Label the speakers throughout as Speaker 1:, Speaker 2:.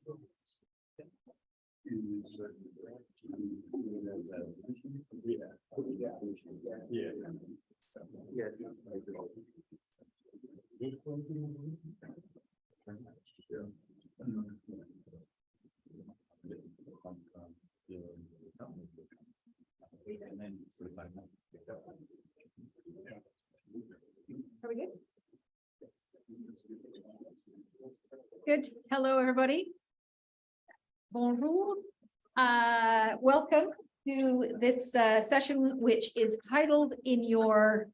Speaker 1: Are we good? Good. Hello, everybody. Bonjour. Welcome to this session, which is titled in your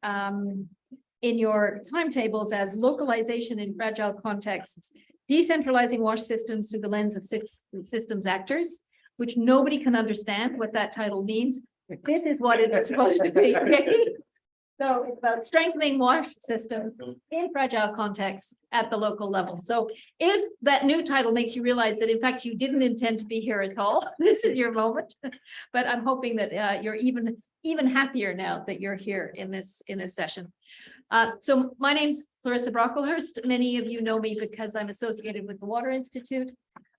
Speaker 1: timetables as Localization in Fragile Contexts, Decentralizing WASH Systems through the Lens of Six Systems Actors, which nobody can understand what that title means. This is what it's supposed to be. So it's about strengthening WASH systems in fragile contexts at the local level. So if that new title makes you realize that in fact you didn't intend to be here at all, this is your moment. But I'm hoping that you're even happier now that you're here in this session. So my name's Clarissa Brocklehurst. Many of you know me because I'm associated with the Water Institute,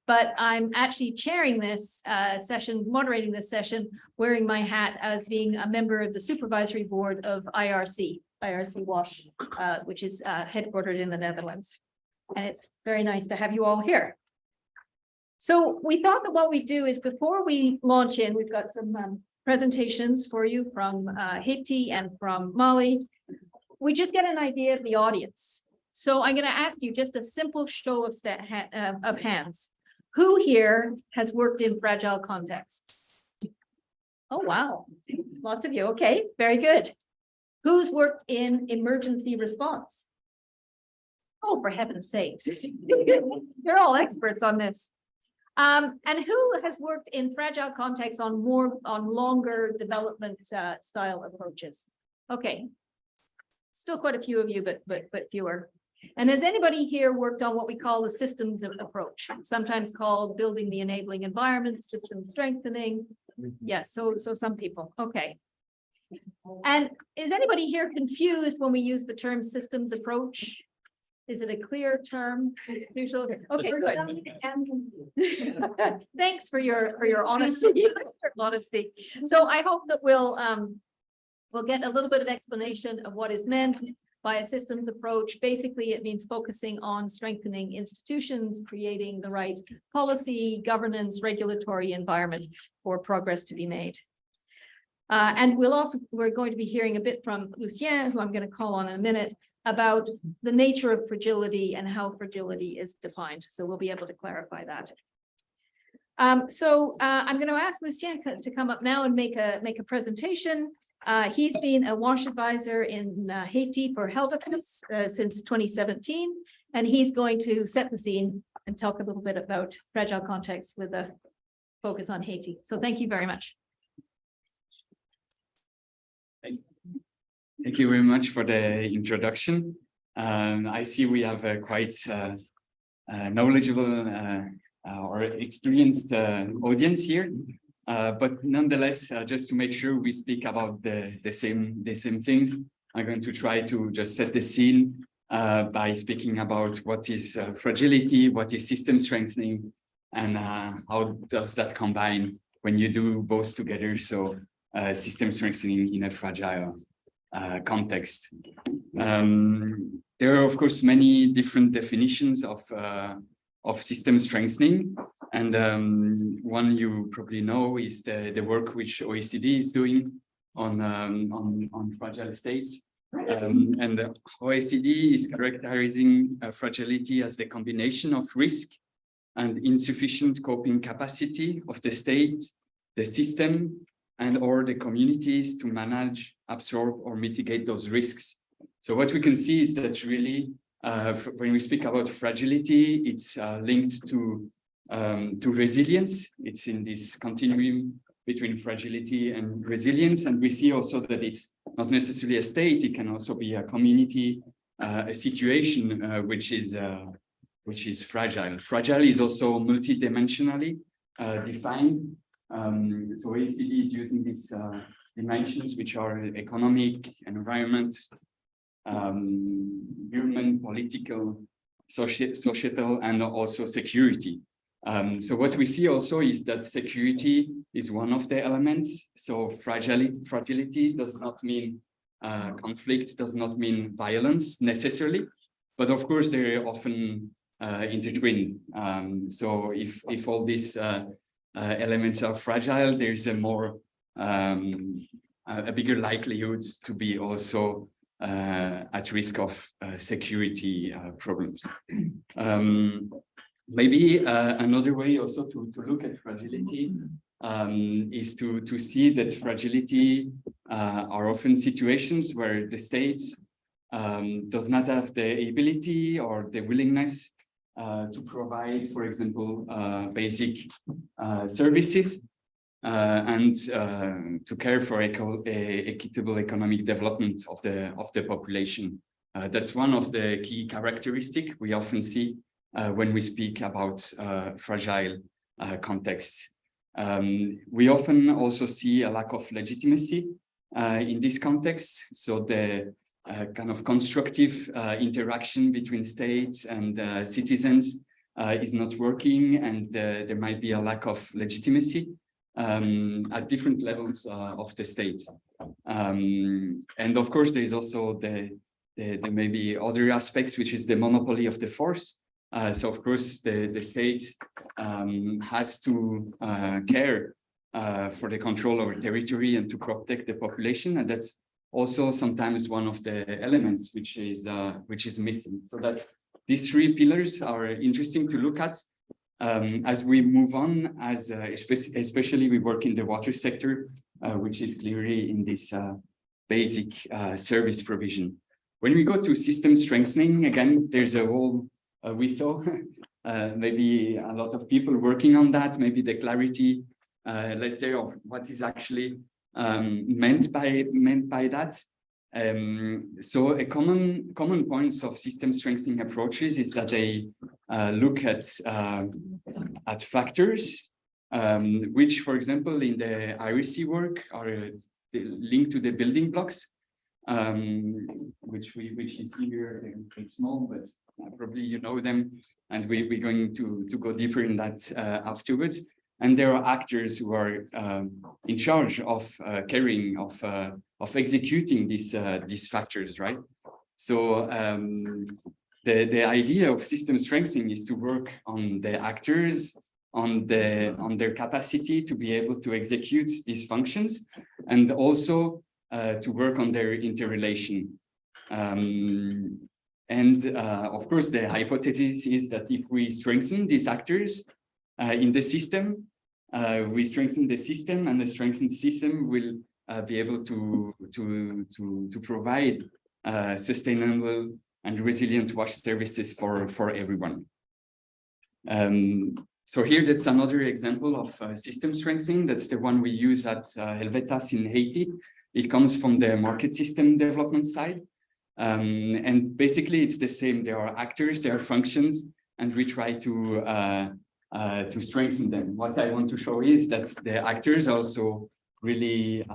Speaker 1: but I'm actually chairing this session, moderating this session, wearing my hat as being a member of the supervisory board of IRC WASH, which is headquartered in the Netherlands. And it's very nice to have you all here. So we thought that what we do is before we launch in, we've got some presentations for you from Haiti and from Mali. We just get an idea of the audience. So I'm going to ask you just a simple show of hands. Who here has worked in fragile contexts? Oh, wow. Lots of you. Okay, very good. Who's worked in emergency response? Oh, for heaven's sakes. You're all experts on this. And who has worked in fragile contexts on longer development style approaches? Okay. Still quite a few of you, but fewer. And has anybody here worked on what we call the systems approach, sometimes called building the enabling environment, system strengthening? Yes, so some people. Okay. And is anybody here confused when we use the term systems approach? Is it a clear term? Okay, good. Thanks for your honesty. So I hope that we'll get a little bit of explanation of what is meant by a systems approach. Basically, it means focusing on strengthening institutions, creating the right policy, governance, regulatory environment for progress to be made. And we're going to be hearing a bit from Lucien, who I'm going to call on in a minute, about the nature of fragility and how fragility is defined. So we'll be able to clarify that. I'm going to ask Lucien to come up now and make a presentation. He's been a WASH advisor in Haiti for Helveticus since 2017, and he's going to set the scene and talk a little bit about fragile contexts with a focus on Haiti. So thank you very much.
Speaker 2: Thank you very much for the introduction. I see we have a quite knowledgeable or experienced audience here, but nonetheless, just to make sure we speak about the same things, I'm going to try to just set the scene by speaking about what is fragility, what is system strengthening, and how does that combine when you do both together. So system strengthening in a fragile context. There are, of course, many different definitions of system strengthening, and one you probably know is the work which OECD is doing on fragile states. And the OECD is characterizing fragility as the combination of risk and insufficient coping capacity of the state, the system, and or the communities to manage, absorb, or mitigate those risks. So what we can see is that really, when we speak about fragility, it's linked to resilience. It's in this continuum between fragility and resilience. And we see also that it's not necessarily a state, it can also be a community, a situation which is fragile. Fragile is also multidimensionally defined. So OECD is using these dimensions, which are economic, environment, human, political, societal, and also security. So what we see also is that security is one of the elements. So fragility does not mean conflict, does not mean violence necessarily, but of course they're often intertwined. So if all these elements are fragile, there's a bigger likelihood to be also at risk of security problems. Maybe another way also to look at fragility is to see that fragility are often situations where the state does not have the ability or the willingness to provide, for example, basic services and to care for equitable economic development of the population. That's one of the key characteristics we often see when we speak about fragile contexts. We often also see a lack of legitimacy in this context. So the kind of constructive interaction between states and citizens is not working, and there might be a lack of legitimacy at different levels of the state. And of course, there is also the maybe other aspects, which is the monopoly of the force. So of course, the state has to care for the control over territory and to protect the population, and that's also sometimes one of the elements which is missing. So that these three pillars are interesting to look at as we move on, as especially we work in the water sector, which is clearly in this basic service provision. When we go to system strengthening, again, there's a whole we saw maybe a lot of people working on that, maybe the clarity less there of what is actually meant by that. So a common points of system strengthening approaches is that they look at factors which, for example, in the IRC work are linked to the building blocks, which you see here. They're small, but probably you know them, and we're going to go deeper in that afterwards. And there are actors who are in charge of carrying, of executing these factors, right? So the idea of system strengthening is to work on the actors, on their capacity to be able to execute these functions, and also to work on their interrelation. Of course, the hypothesis is that if we strengthen these actors in the system, we strengthen the system, and the strengthened system will be able to provide sustainable and resilient WASH services for everyone. So here, that's another example of system strengthening. That's the one we use at Helvetas in Haiti. It comes from the market system development side. And basically, it's the same. There are actors, there are functions, and we try to strengthen them. What I want to show is that the actors also really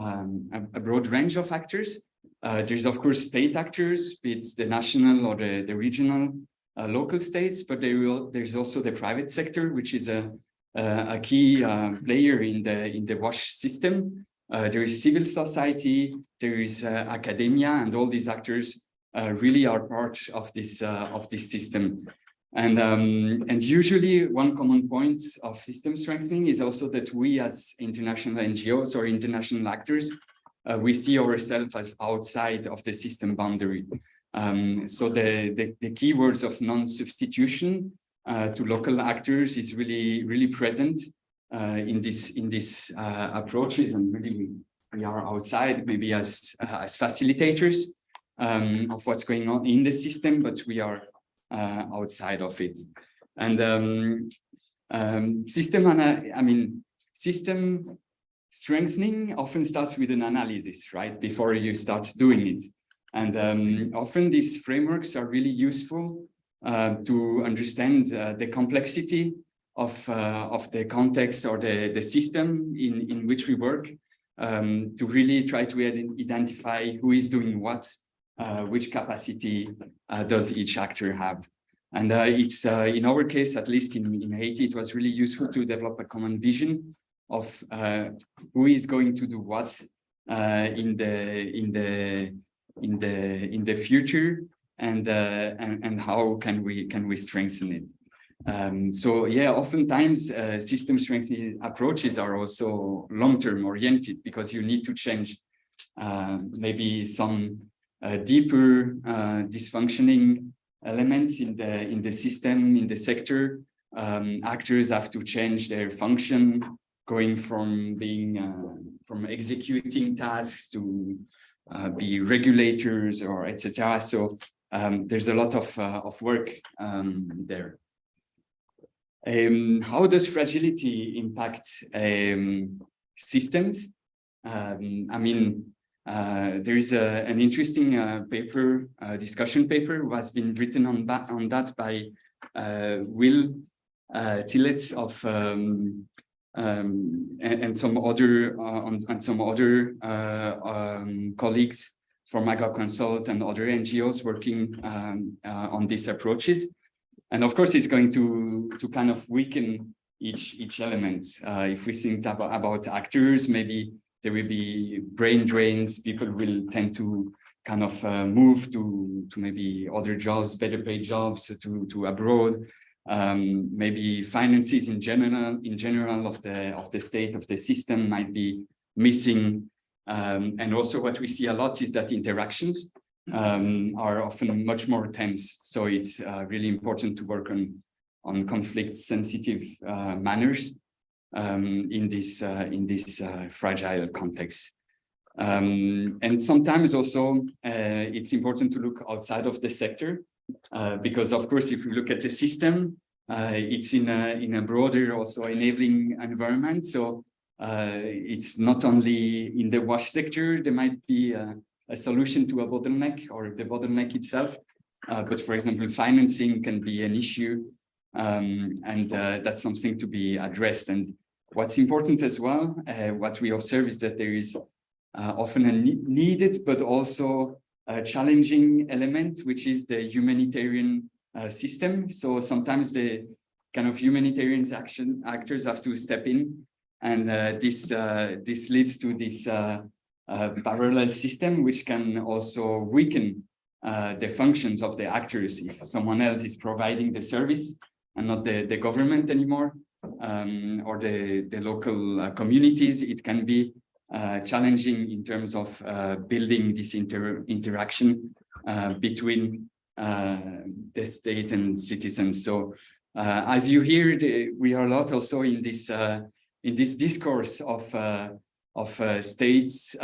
Speaker 2: a broad range of actors. There's, of course, state actors, be it the national or the regional, local states, but there's also the private sector, which is a key player in the WASH system. There is civil society, there is academia, and all these actors really are part of this system. And usually one common point of system strengthening is also that we as international NGOs or international actors, we see ourselves as outside of the system boundary. So the keywords of non-substitution to local actors is really present in these approaches, and really we are outside, maybe as facilitators of what's going on in the system, but we are outside of it. And system strengthening often starts with an analysis, right, before you start doing it. And often these frameworks are really useful to understand the complexity of the context or the system in which we work, to really try to identify who is doing what, which capacity does each actor have. And it's in our case, at least in Haiti, it was really useful to develop a common vision of who is going to do what in the future, and how can we strengthen it. So yeah, oftentimes system strengthening approaches are also long-term oriented, because you need to change maybe some deeper dysfunctioning elements in the system, in the sector. Actors have to change their function, going from being from executing tasks to be regulators or etc. So there's a lot of work there. How does fragility impact systems? I mean, there is an interesting paper, discussion paper, has been written on that by Will Tillett of and some other colleagues from AgroConsult and other NGOs working on these approaches. And of course, it's going to kind of weaken each element. If we think about actors, maybe there will be brain drains. People will tend to kind of move to maybe other jobs, better paid jobs, to abroad. Maybe finances in general of the state of the system might be missing. And also what we see a lot is that interactions are often much more tense. So it's really important to work on conflict sensitive manners in this fragile context. And sometimes also it's important to look outside of the sector, because of course, if we look at the system, it's in a broader also enabling environment. So it's not only in the WASH sector, there might be a solution to a bottleneck or the bottleneck itself. But for example, financing can be an issue, and that's something to be addressed. And what's important as well, what we observe is that there is often a needed, but also a challenging element, which is the humanitarian system. So sometimes the kind of humanitarian actors have to step in, and this leads to this parallel system, which can also weaken the functions of the actors if someone else is providing the service and not the government anymore, or the local communities. It can be challenging in terms of building this interaction between the state and citizens. So as you hear, we are a lot also in this discourse of states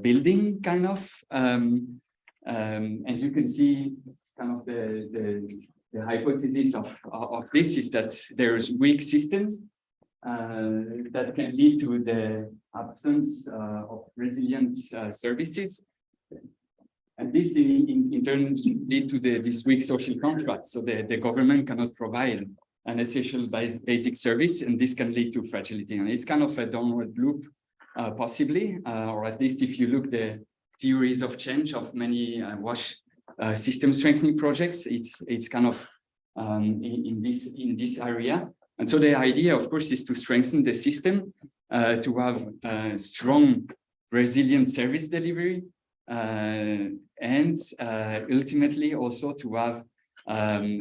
Speaker 2: building kind of, and you can see kind of the hypothesis of this is that there's weak systems that can lead to the absence of resilient services. And this in turn lead to this weak social contract. So the government cannot provide an essential basic service, and this can lead to fragility. And it's kind of a downward loop, possibly, or at least if you look the theories of change of many WASH system strengthening projects, it's kind of in this area. And so the idea, of course, is to strengthen the system, to have strong, resilient service delivery, and ultimately also to have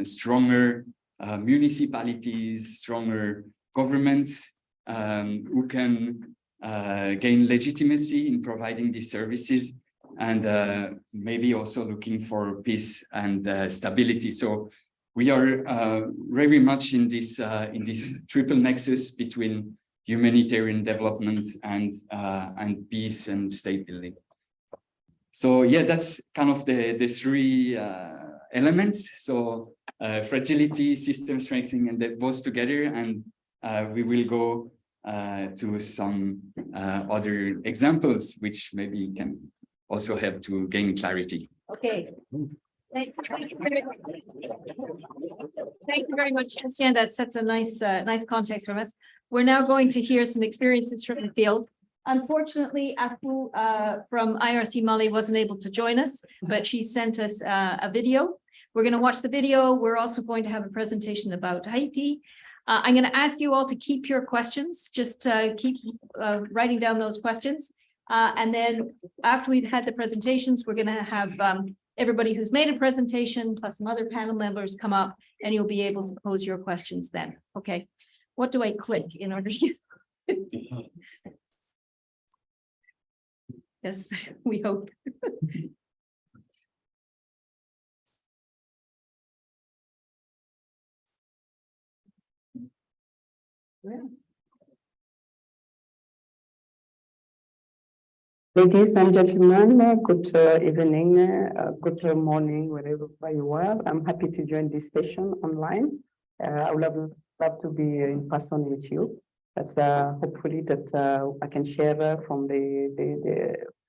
Speaker 2: stronger municipalities, stronger governments who can gain legitimacy in providing these services, and maybe also looking for peace and stability. So we are very much in this triple nexus between humanitarian development and peace and state building. So yeah, that's kind of the three elements. So fragility, system strengthening, and both together. And we will go to some other examples, which maybe can also help to gain clarity.
Speaker 1: Okay. Thank you very much, Christian. That sets a nice context for us. We're now going to hear some experiences from the field. Unfortunately, Apu from IRC Mali wasn't able to join us, but she sent us a video. We're going to watch the video. We're also going to have a presentation about Haiti. I'm going to ask you all to keep your questions, just keep writing down those questions. And then after we've had the presentations, we're going to have everybody who's made a presentation plus some other panel members come up, and you'll be able to pose your questions then. Okay. What do I click in order to? Yes, we hope.
Speaker 3: Ladies and gentlemen, good evening, good morning, wherever you are. I'm happy to join this session online. I would love to be in person with you. That's hopefully that I can share from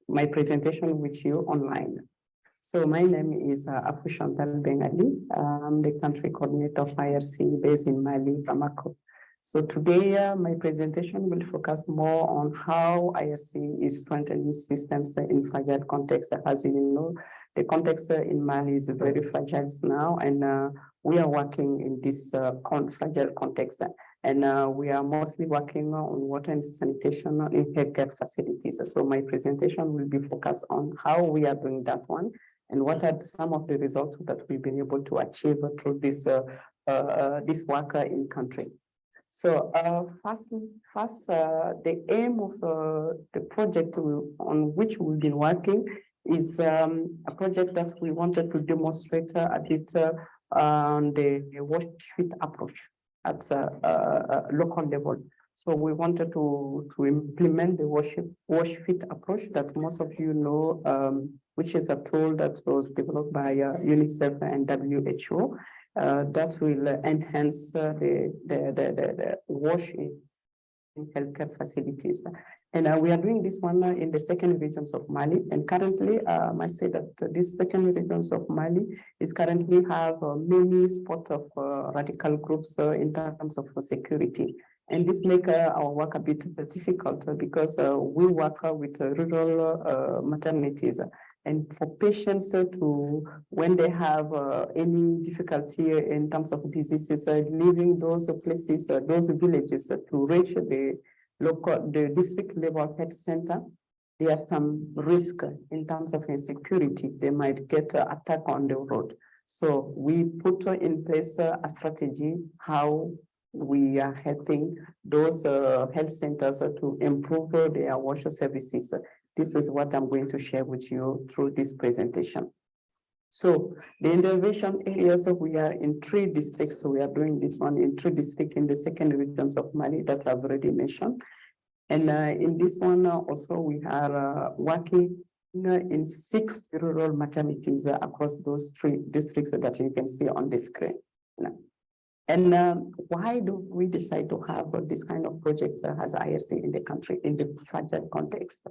Speaker 3: my presentation with you online. So my name is Afu Chantal Bengali. I'm the country coordinator of IRC based in Mali, Bamako. So today, my presentation will focus more on how IRC is strengthening systems in fragile context. As you know, the context in Mali is very fragile now, and we are working in this fragile context. And we are mostly working on water and sanitation in healthcare facilities. So my presentation will be focused on how we are doing that one, and what are some of the results that we've been able to achieve through this work in country. So first, the aim of the project on which we've been working is a project that we wanted to demonstrate a bit on the wash fit approach at a local level. So we wanted to implement the wash fit approach that most of you know, which is a tool that was developed by UNICEF and WHO. That will enhance the wash in healthcare facilities. And we are doing this one in the second regions of Mali. And currently, I must say that this second regions of Mali is currently have many spots of radical groups in terms of security. And this makes our work a bit difficult because we work with rural maternities. And for patients when they have any difficulty in terms of diseases, leaving those places, those villages to reach the district level health center, there are some risk in terms of insecurity. They might get attacked on the road. So we put in place a strategy how we are helping those health centers to improve their wash services. This is what I'm going to share with you through this presentation. So the intervention areas, we are in 3 districts. So we are doing this one in 3 districts in the second regions of Mali that I've already mentioned. And in this one also we are working in 6 rural maternities across those 3 districts that you can see on the screen. And why do we decide to have this kind of project as IRC in the country in the fragile context?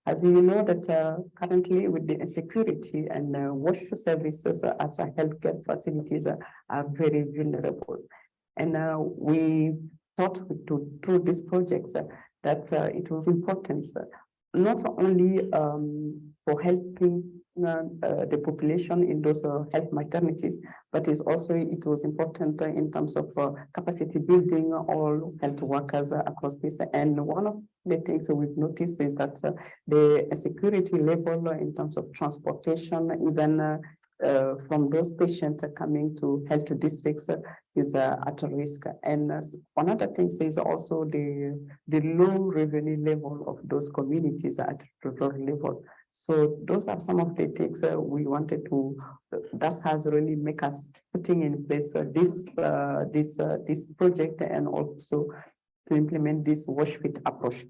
Speaker 3: As you know that currently with the insecurity and wash services as healthcare facilities are very vulnerable. And we thought through this project that it was important not only for helping the population in those health maternities, but it was important in terms of capacity building all health workers across this. And one of the things that we've noticed is that the security level in terms of transportation, even from those patients coming to health districts is at risk. And another thing is also the low revenue level of those communities at rural level. So those are some of the things we wanted to, that has really make us putting in place this project, and also to implement this wash fit approach.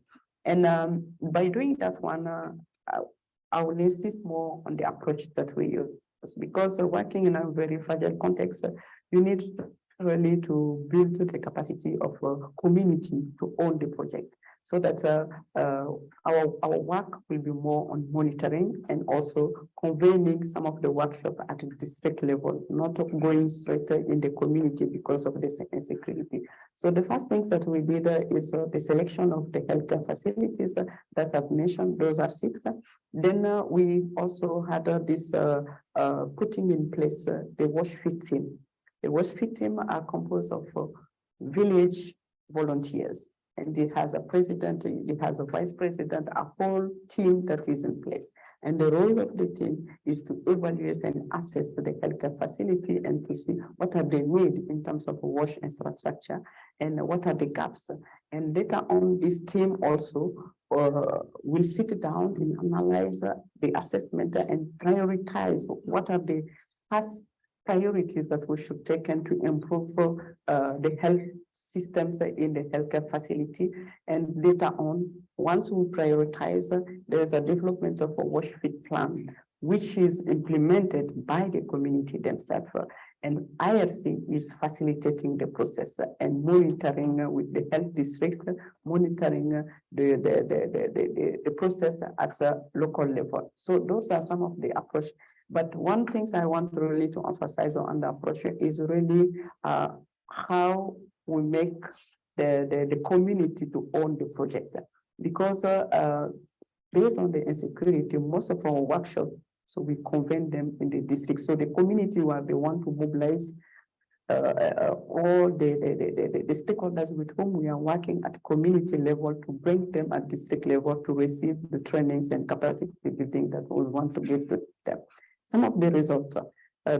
Speaker 3: And by doing that one, I will insist more on the approach that we use, because working in a very fragile context, you need really to build the capacity of a community to own the project. So that our work will be more on monitoring and also convening some of the workshop at the district level, not going straight in the community because of this insecurity. So the first things that we did is the selection of the healthcare facilities that I've mentioned. Those are 6. Then we also had this putting in place the WASH fit team. The WASH fit team are composed of village volunteers, and it has a president, it has a vice president, a whole team that is in place. And the role of the team is to evaluate and assess the healthcare facility and to see what are the need in terms of WASH infrastructure and what are the gaps. And later on, this team also will sit down and analyze the assessment and prioritize what are the past priorities that we should take and to improve the health systems in the healthcare facility. And later on, once we prioritize, there's a development of a WASH fit plan, which is implemented by the community themselves. And IRC is facilitating the process and monitoring with the health district, monitoring the process at a local level. So those are some of the approach. But one thing I want really to emphasize on the approach is really how we make the community to own the project. Because based on the insecurity, most of our workshops, so we convene them in the district. So the community were the one to mobilize all the stakeholders with whom we are working at community level to bring them at district level to receive the trainings and capacity building that we want to give to them. Some of the results,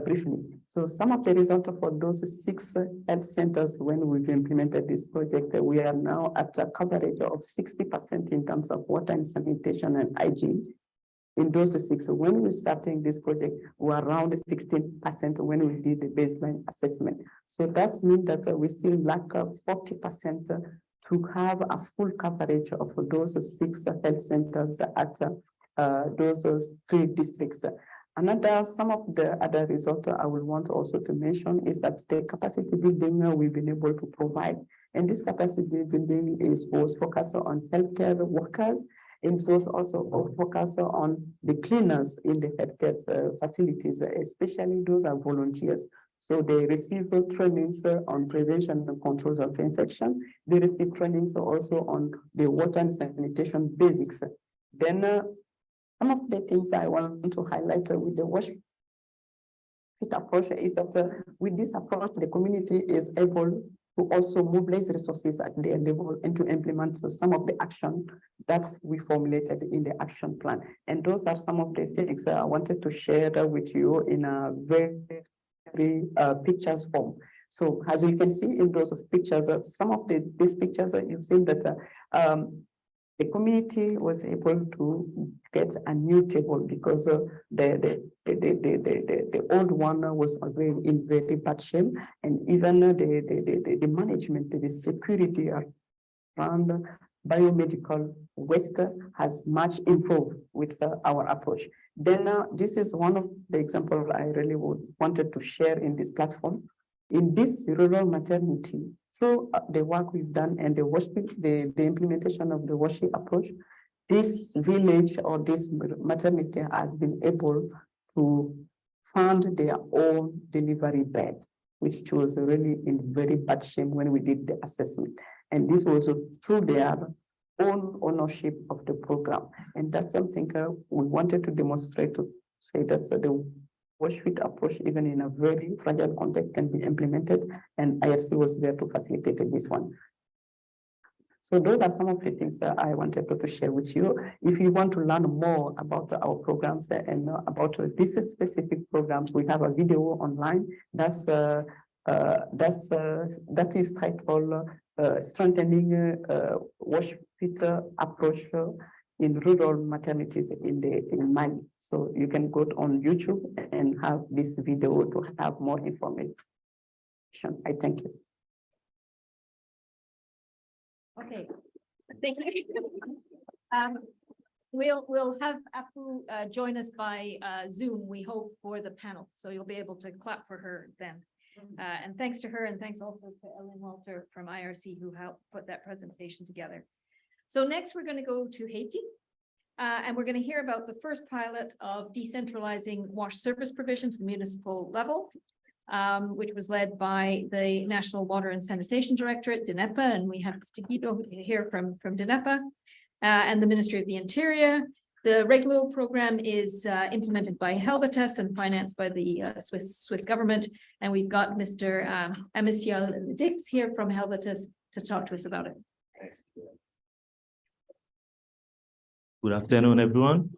Speaker 3: briefly. So some of the results for those 6 health centers when we've implemented this project, we are now at a coverage of 60% in terms of water and sanitation and hygiene. In those 6, when we starting this project, we were around 16% when we did the baseline assessment. So that means that we still lack 40% to have a full coverage of those 6 health centers at those 3 districts. Some of the other results I will want also to mention is that the capacity building we've been able to provide. And this capacity building was focused on healthcare workers. It was also focused on the cleaners in the healthcare facilities, especially those are volunteers. So they receive trainings on prevention and controls of infection. They receive trainings also on the water and sanitation basics. Then some of the things I want to highlight with the WASH fit approach is that with this approach, the community is able to also mobilize resources at their level and to implement some of the action that we formulated in the action plan. And those are some of the things I wanted to share with you in a very pictures form. So as you can see in those pictures, some of these pictures, you've seen that the community was able to get a new table because the old one was in very bad shape, and even the management, the security around biomedical waste has much improved with our approach. Then this is one of the examples I really wanted to share in this platform. In this rural maternity, through the work we've done and the implementation of the WASH approach, this village or this maternity has been able to fund their own delivery bed, which was really in very bad shape when we did the assessment. And this was through their own ownership of the program. And that's something we wanted to demonstrate to say that the WASH approach, even in a very fragile context, can be implemented, and IRC was there to facilitate this one. So those are some of the things that I wanted to share with you. If you want to learn more about our programs and about this specific programs, we have a video online that is titled "Strengthening WASH approach in rural maternities in Mali." So you can go on YouTube and have this video to have more information. I thank you.
Speaker 1: Okay, thank you. We'll have Apu join us by Zoom, we hope, for the panel. So you'll be able to clap for her then. And thanks to her, and thanks also to Ellen Walter from IRC who helped put that presentation together. So next, we're going to go to Haiti. And we're going to hear about the first pilot of decentralizing WASH service provision to the municipal level, which was led by the National Water and Sanitation Directorate, DINEPA, and we have Stiquito here from DINEPA, and the Ministry of the Interior. The Reglo program is implemented by Helvetas and financed by the Swiss government. And we've got Mr. Amicia Dix here from Helvetas to talk to us about it.
Speaker 4: Good afternoon, everyone.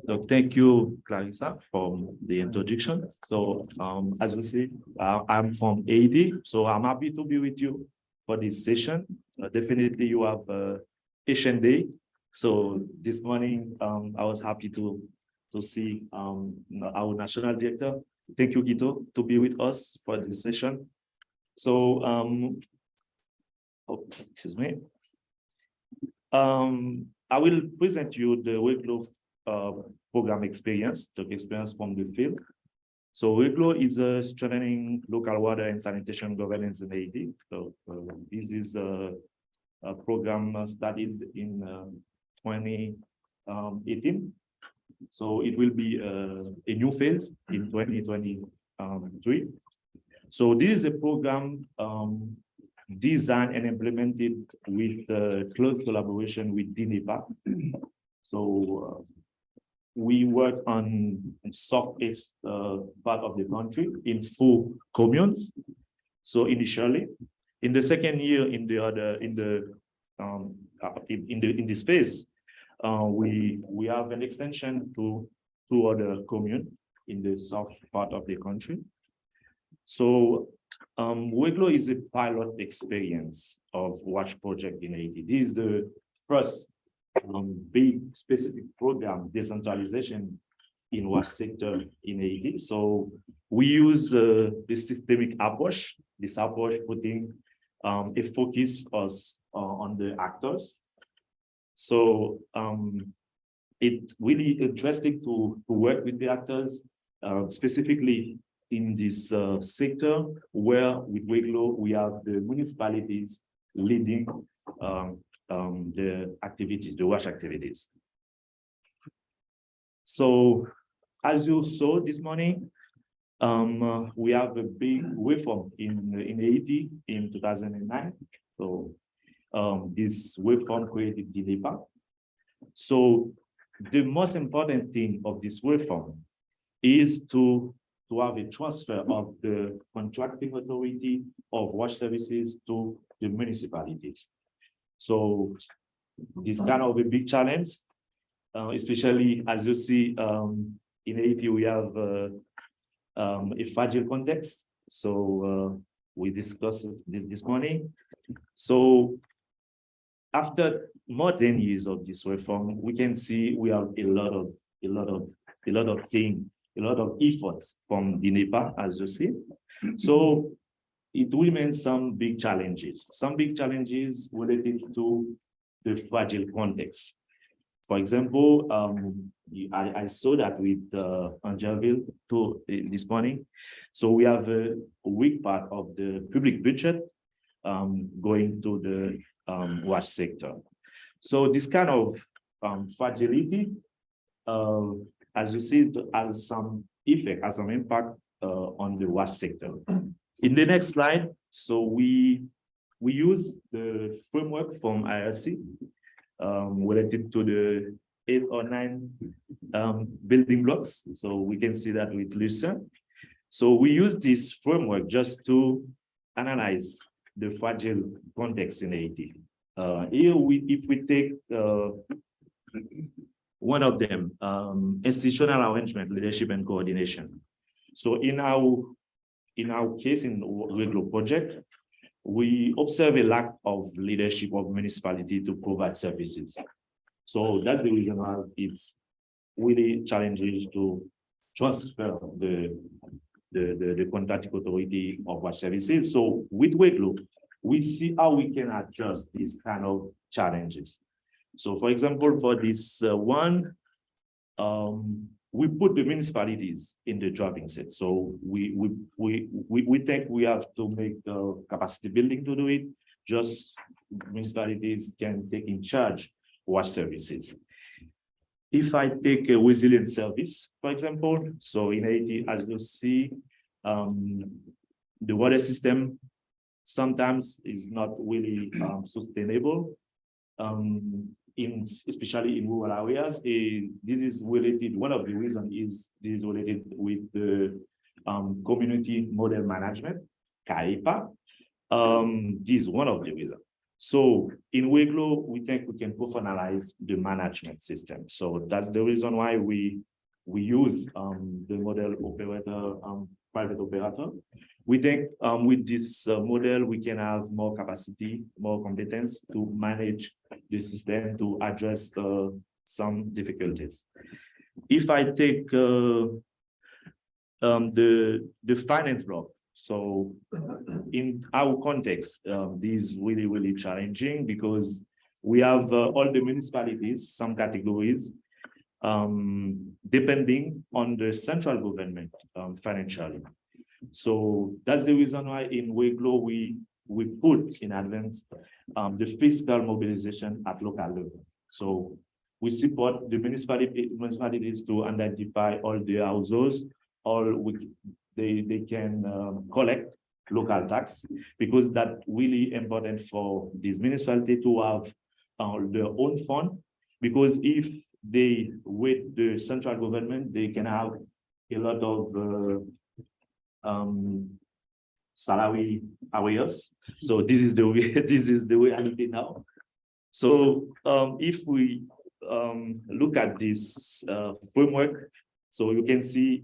Speaker 4: So thank you, Clarissa, for the introduction. So as you see, I'm from Haiti, so I'm happy to be with you for this session. Definitely you have Asian Day. So this morning, I was happy to see our national director. Thank you, Guito, to be with us for this session. So, excuse me. I will present you the Reglo program experience, the experience from the field. So Reglo is strengthening local water and sanitation governance in Haiti. So this is a program started in 2018. So it will be a new phase in 2023. So this is a program designed and implemented with close collaboration with DINEPA. So we work on southeast part of the country in 4 communes. So initially, in the second year, in this phase, we have an extension to 2 other communes in the south part of the country. So Reglo is a pilot experience of WASH project in Haiti. This is the first big specific program, decentralization in WASH sector in Haiti. So we use the systemic approach, this approach putting a focus on the actors. So it's really interesting to work with the actors, specifically in this sector where with Reglo, we have the municipalities leading the activities, the WASH activities. So as you saw this morning, we have a big reform in Haiti in 2009. So this reform created DINEPA. So the most important thing of this reform is to have a transfer of the contracting authority of WASH services to the municipalities. So this kind of a big challenge, especially as you see in Haiti, we have a fragile context. So we discussed this morning. So after more than 10 years of this reform, we can see we have a lot of things, a lot of efforts from DINEPA, as you see. So it remains some big challenges related to the fragile context. For example, I saw that with Angelville this morning. So we have a weak part of the public budget going to the WASH sector. So this kind of fragility, as you see, it has some effect, has some impact on the WASH sector. In the next slide, so we use the framework from IRC related to the 8 or 9 building blocks. So we can see that with Lucien. So we use this framework just to analyze the fragile context in Haiti. Here, if we take one of them, institutional arrangement, leadership and coordination. So in our case in Reglo project, we observe a lack of leadership of municipality to provide services. So that's the reason why it's really challenging to transfer the contracting authority of WASH services. So with Reglo, we see how we can adjust these kind of challenges. So for example, for this one, we put the municipalities in the driving seat. So we think we have to make the capacity building to do it. Just municipalities can take in charge wash services. If I take a resilient service, for example, so in Haiti, as you see, the water system sometimes is not really sustainable. Especially in rural areas, this is related. One of the reasons is this is related with the community model management, CAIPA. This is one of the reasons. So in WEGLO, we think we can professionalize the management system. So that's the reason why we use the model operator, private operator. We think with this model, we can have more capacity, more competence to manage the system to address some difficulties. If I take the finance block, so in our context, this is really, really challenging because we have all the municipalities, some categories, depending on the central government financially. So that's the reason why in WEGLO we put in advance the fiscal mobilization at local level. So we support the municipalities to identify all the households, they can collect local tax, because that's really important for this municipality to have their own fund, because if they with the central government, they can have a lot of salary arrears. So this is the way, this is the reality now. So if we look at this framework, so you can see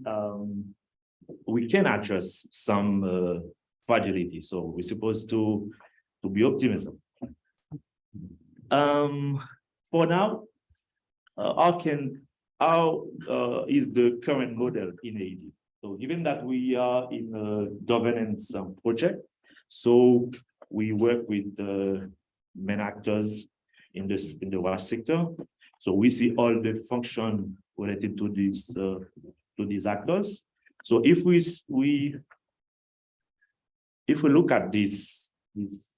Speaker 4: we can address some fragility. So we're supposed to be optimism. For now, how is the current model in Haiti? So given that we are in a governance project, so we work with the main actors in the WASH sector. So we see all the function related to these actors. So if we look at this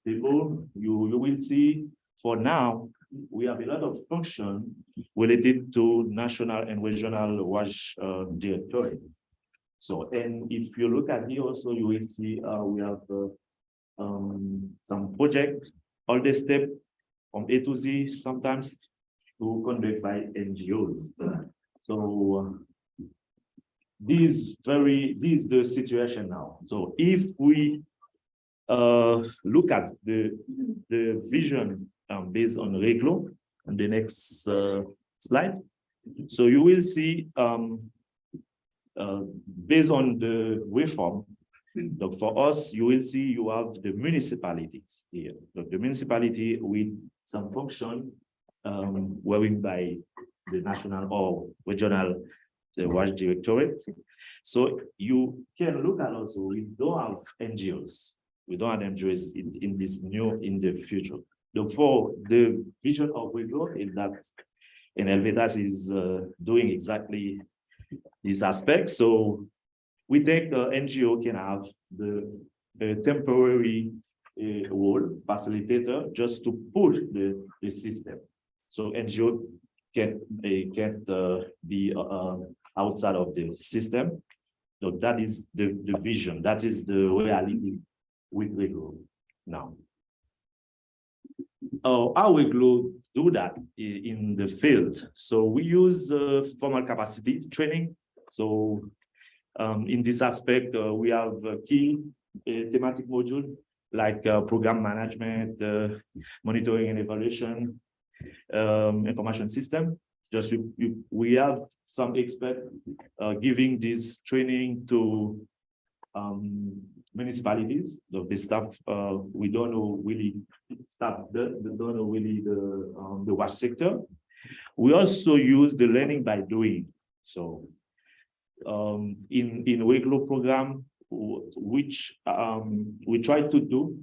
Speaker 4: table, you will see for now we have a lot of function related to national and regional WASH directorate. So, and if you look at here also, you will see we have some project, all the step from A to Z, sometimes to conduct by NGOs. So this is the situation now. So if we look at the vision based on WEGLO on the next slide, so you will see based on the reform, for us, you will see you have the municipalities here. So the municipality with some function working by the national or regional WASH directorate. So you can look at also, we don't have NGOs. We don't have NGOs in the future. Therefore, the vision of WEGLO is that Helvetas is doing exactly this aspect. So we think the NGO can have the temporary role, facilitator, just to push the system. So NGO can't be outside of the system. So that is the vision. That is the reality with WEGLO now. How WEGLO do that in the field? So we use formal capacity training. So in this aspect, we have a key thematic module like program management, monitoring and evaluation, information system. Just we have some experts giving this training to municipalities. So the staff, we don't know really the WASH sector. We also use the learning by doing. So in WEGLO program, which we try to do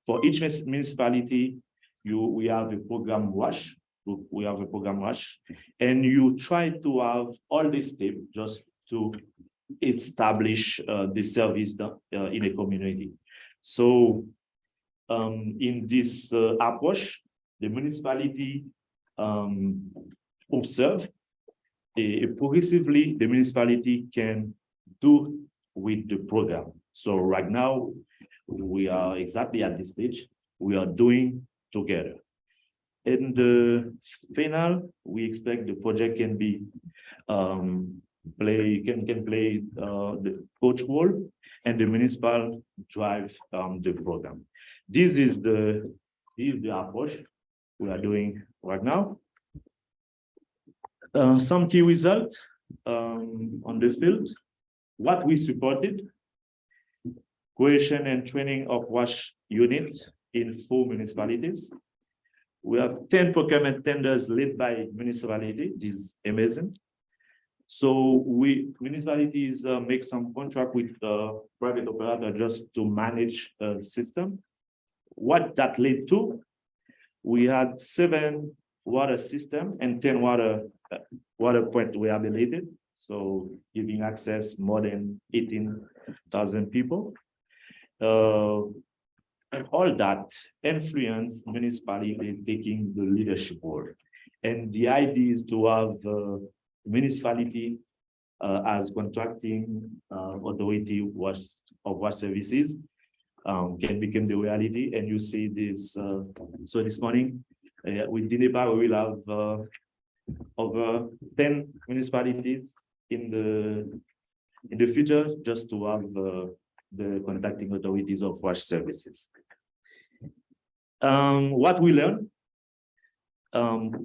Speaker 4: for each municipality, we have a program WASH. We have a program WASH, and you try to have all these steps just to establish the service in a community. So in this approach, the municipality observe progressively the municipality can do with the program. So right now, we are exactly at this stage, we are doing together. In the final, we expect the project can be play the coach role and the municipal drive the program. This is the approach we are doing right now. Some key results on the field. What we supported: creation and training of WASH units in 4 municipalities. We have 10 procurement tenders led by municipality. This is amazing. So municipalities make some contract with private operator just to manage the system. What that led to? We had 7 water systems and 10 water point rehabilitated. So giving access more than 18,000 people. And all that influence municipality taking the leadership role. And the idea is to have municipality as contracting authority of WASH services can become the reality. And you see this, so this morning with DINEPA, we will have over 10 municipalities in the future just to have the contracting authorities of WASH services. What we learned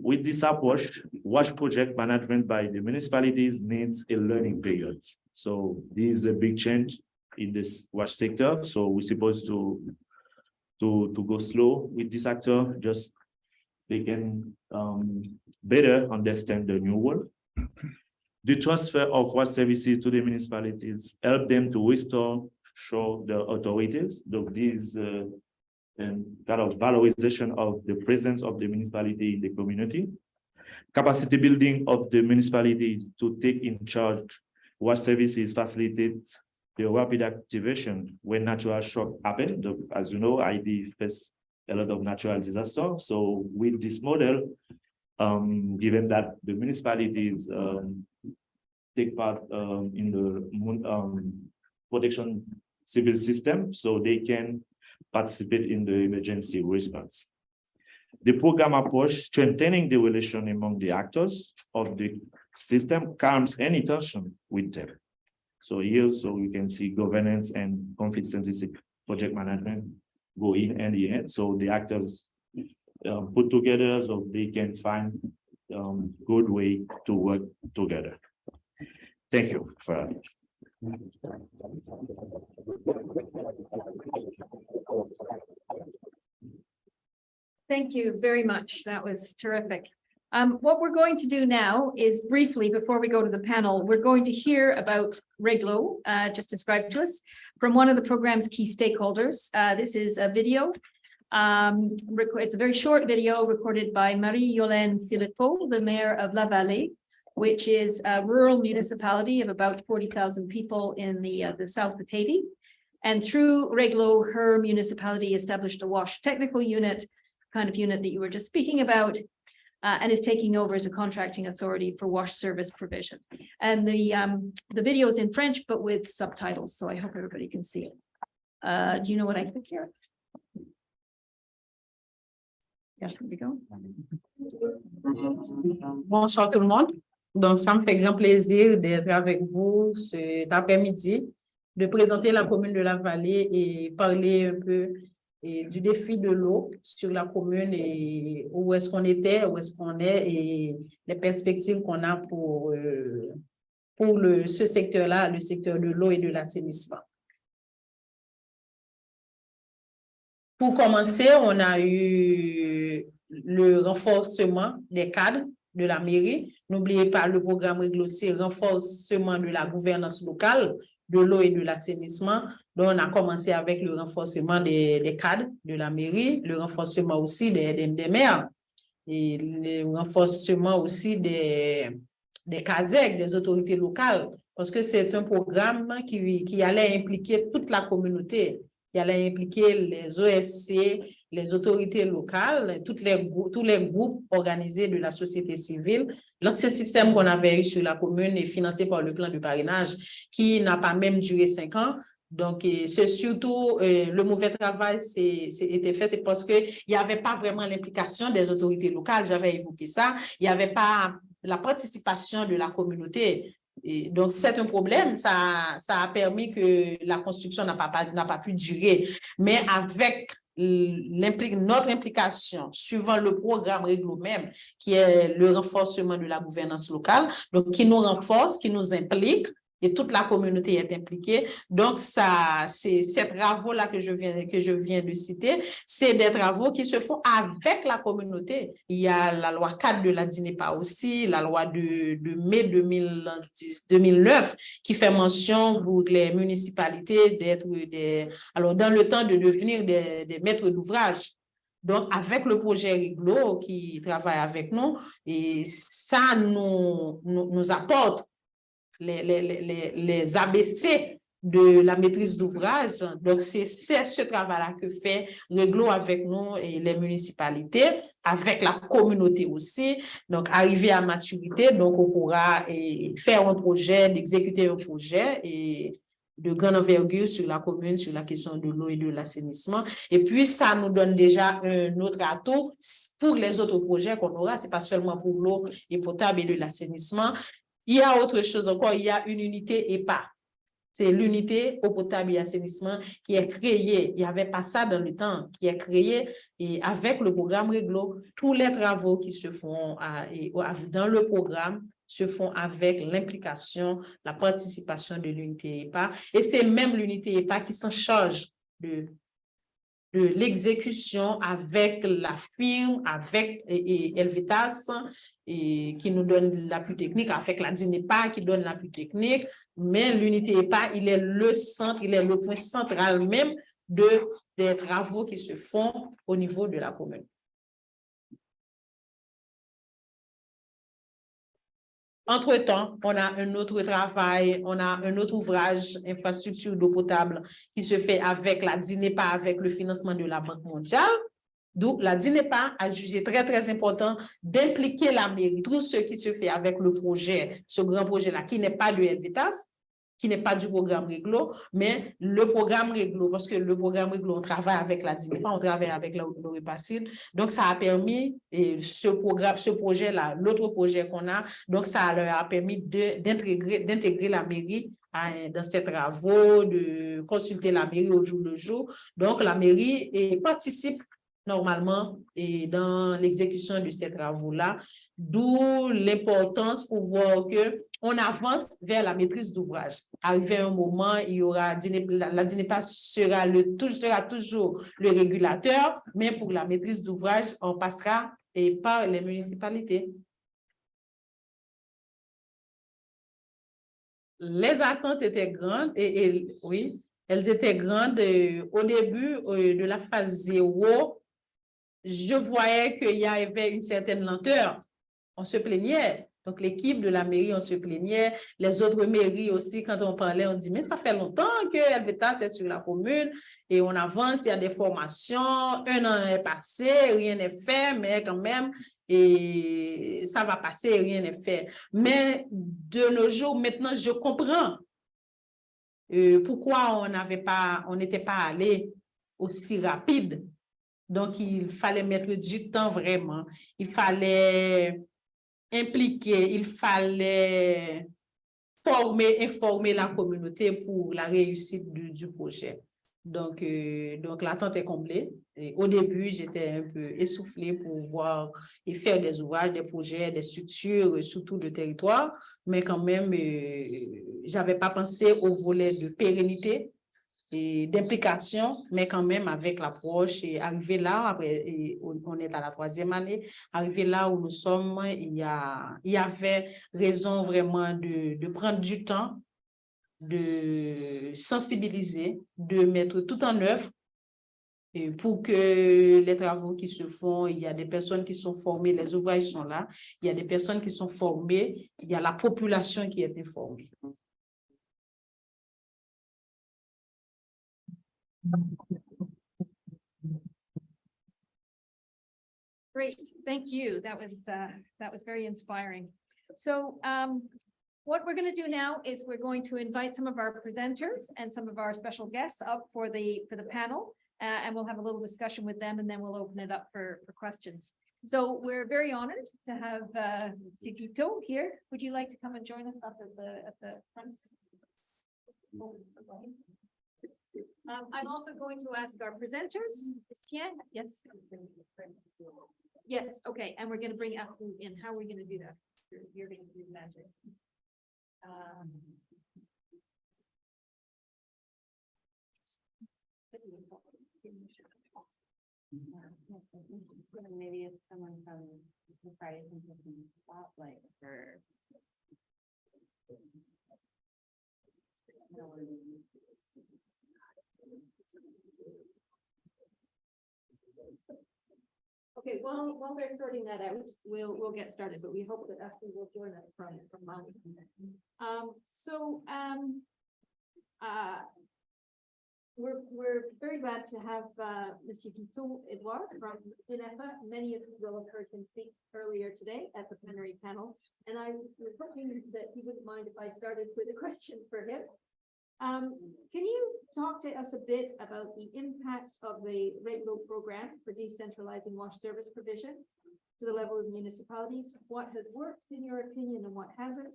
Speaker 4: with this approach, WASH project management by the municipalities needs a learning period. So this is a big change in this WASH sector. So we're supposed to go slow with this actor, just they can better understand the new world. The transfer of WASH services to the municipalities help them to show the authorities. This and kind of valorization of the presence of the municipality in the community. Capacity building of the municipality to take in charge WASH services facilitate the rapid activation when natural shock happen. As you know, ID faced a lot of natural disaster. So with this model, given that the municipalities take part in the protection civil system, so they can participate in the emergency response. The program approach, strengthening the relation among the actors of the system, calms any tension with them. So here, so we can see governance and conflict-sensitive project management go in and the end. So the actors put together so they can find good way to work together. Thank you for
Speaker 1: Thank you very much. That was terrific. What we're going to do now is briefly, before we go to the panel, we're going to hear about Reglo, just described to us, from one of the program's key stakeholders. This is a video. It's a very short video recorded by Marie-Yolène Philippot, the mayor of La Vallée, which is a rural municipality of about 40,000 people in the south of Haiti. And through Reglo, her municipality established a WASH technical unit, kind of unit that you were just speaking about, and is taking over as a contracting authority for WASH service provision. And the video is in French, but with subtitles, so I hope everybody can see it. Do you know what I think here? Yeah, here we go.
Speaker 5: Bonsoir tout le monde. Donc, ça me fait grand plaisir d'être avec vous cet après-midi, de présenter la commune de la Vallée et parler un peu du défi de l'eau sur la commune et où est-ce qu'on était, où est-ce qu'on est et les perspectives qu'on a pour ce secteur-là, le secteur de l'eau et de l'assainissement. Pour commencer, on a eu le renforcement des cadres de la mairie. N'oubliez pas le programme Reglossé, renforcement de la gouvernance locale, de l'eau et de l'assainissement. Donc, on a commencé avec le renforcement des cadres de la mairie, le renforcement aussi des maires et le renforcement aussi des CASEC, des autorités locales, parce que c'est un programme qui allait impliquer toute la communauté. qui allait impliquer les OSC, les autorités locales, tous les groupes organisés de la société civile. L'ancien système qu'on avait eu sur la commune est financé par le plan de parrainage qui n'a pas même duré 5 ans. Donc, c'est surtout le mauvais travail été fait, c'est parce qu'il n'y avait pas vraiment l'implication des autorités locales, j'avais évoqué ça, il n'y avait pas la participation de la communauté. Et donc, c'est un problème, ça a permis que la construction n'a pas pu durer. Mais avec notre implication, suivant le programme Réglo même, qui est le renforcement de la gouvernance locale, donc qui nous renforce, qui nous implique, et toute la communauté est impliquée. Donc, ça, c'est ces travaux-là que je viens de citer, c'est des travaux qui se font avec la communauté. Il y a la loi 4 de la DINEPA aussi, la loi de mai 2009, qui fait mention pour les municipalités d'être alors dans le temps de devenir des maîtres d'ouvrage. Donc, avec le projet Réglo qui travaille avec nous, et ça nous apporte les ABC de la maîtrise d'ouvrage. Donc, c'est ce travail-là que fait Réglo avec nous et les municipalités, avec la communauté aussi. Donc, arriver à maturité, donc on pourra faire un projet, d'exécuter un projet et de grande envergure sur la commune, sur la question de l'eau et de l'assainissement. Et puis, ça nous donne déjà un autre atout pour les autres projets qu'on aura. C'est pas seulement pour l'eau et potable et de l'assainissement. Il y a autre chose encore, il y a une unité EPA. C'est l'unité eau potable et assainissement qui est créée. Il n'y avait pas ça dans le temps, qui est créée et avec le programme Réglo. Tous les travaux qui se font dans le programme se font avec l'implication, la participation de l'unité EPA. Et c'est même l'unité EPA qui s'en charge de l'exécution avec la firme, avec Elvitas, et qui nous donne l'appui technique, avec la DINEPA qui donne l'appui technique, mais l'unité EPA, il est le centre, il est le point central même des travaux qui se font au niveau de la commune. Entre-temps, on a un autre travail, on a un autre ouvrage, infrastructure d'eau potable, qui se fait avec la DINEPA, avec le financement de la Banque mondiale. Donc, la DINEPA a jugé très, très important d'impliquer la mairie, tout ce qui se fait avec le projet, ce grand projet-là, qui n'est pas de LVTAS, qui n'est pas du programme Réglo, mais le programme Réglo, parce que le programme Réglo, on travaille avec la DINEPA, on travaille avec l'OREPACID, donc ça a permis, et ce projet-là, l'autre projet qu'on a, donc ça leur a permis d'intégrer la mairie dans ces travaux, de consulter la mairie au jour le jour. Donc, la mairie participe normalement et dans l'exécution de ces travaux-là, d'où l'importance pour voir qu'on avance vers la maîtrise d'ouvrage. Arrivé un moment, il y aura la DINEPA sera toujours le régulateur, mais pour la maîtrise d'ouvrage, on passera par les municipalités. Les attentes étaient grandes et oui, elles étaient grandes au début de la phase 0. Je voyais qu'il y avait une certaine lenteur. On se plaignait. Donc, l'équipe de la mairie, on se plaignait. Les autres mairies aussi, quand on parlait, on dit, mais ça fait longtemps que LVTAS est sur la commune et on avance, il y a des formations, 1 an est passé, rien n'est fait, mais quand même, et ça va passer, rien n'est fait. Mais de nos jours, maintenant, je comprends pourquoi on n'était pas allé aussi rapide. Donc, il fallait mettre du temps vraiment. Il fallait impliquer, il fallait informer la communauté pour la réussite du projet. Donc l'attente est comblée. Et au début, j'étais un peu essoufflée pour voir et faire des ouvrages, des projets, des structures sur tout le territoire. Mais quand même, je n'avais pas pensé au volet de pérennité et d'implication, mais quand même avec l'approche et arriver là, après, on est à la 3e année, arriver là où nous sommes, il y avait raison vraiment de prendre du temps, de sensibiliser, de mettre tout en œuvre et pour que les travaux qui se font, il y a des personnes qui sont formées, les ouvrages sont là, il y a des personnes qui sont formées, il y a la population qui est informée.
Speaker 1: Great, thank you. That was very inspiring. So what we're going to do now is we're going to invite some of our presenters and some of our special guests up for the panel. And we'll have a little discussion with them, and then we'll open it up for questions. So we're very honored to have Sigito here. Would you like to come and join us up at the front? I'm also going to ask our presenters. Yes. Yes, okay, and we're going to bring Apu in. How are we going to do that? You're going to do magic.
Speaker 6: Maybe if someone from the Friday can put some spotlight for.
Speaker 1: Okay, while they're sorting that out, we'll get started, but we hope that Apu will join us from Mali. We're very glad to have Monsieur Guiteau Edouard from DINEPA. Many of you will have heard him speak earlier today at the plenary panel, and I was hoping that he wouldn't mind if I started with a question for him. Can you talk to us a bit about the impact of the REGLO program for decentralizing WASH service provision to the level of municipalities? What has worked in your opinion and what hasn't?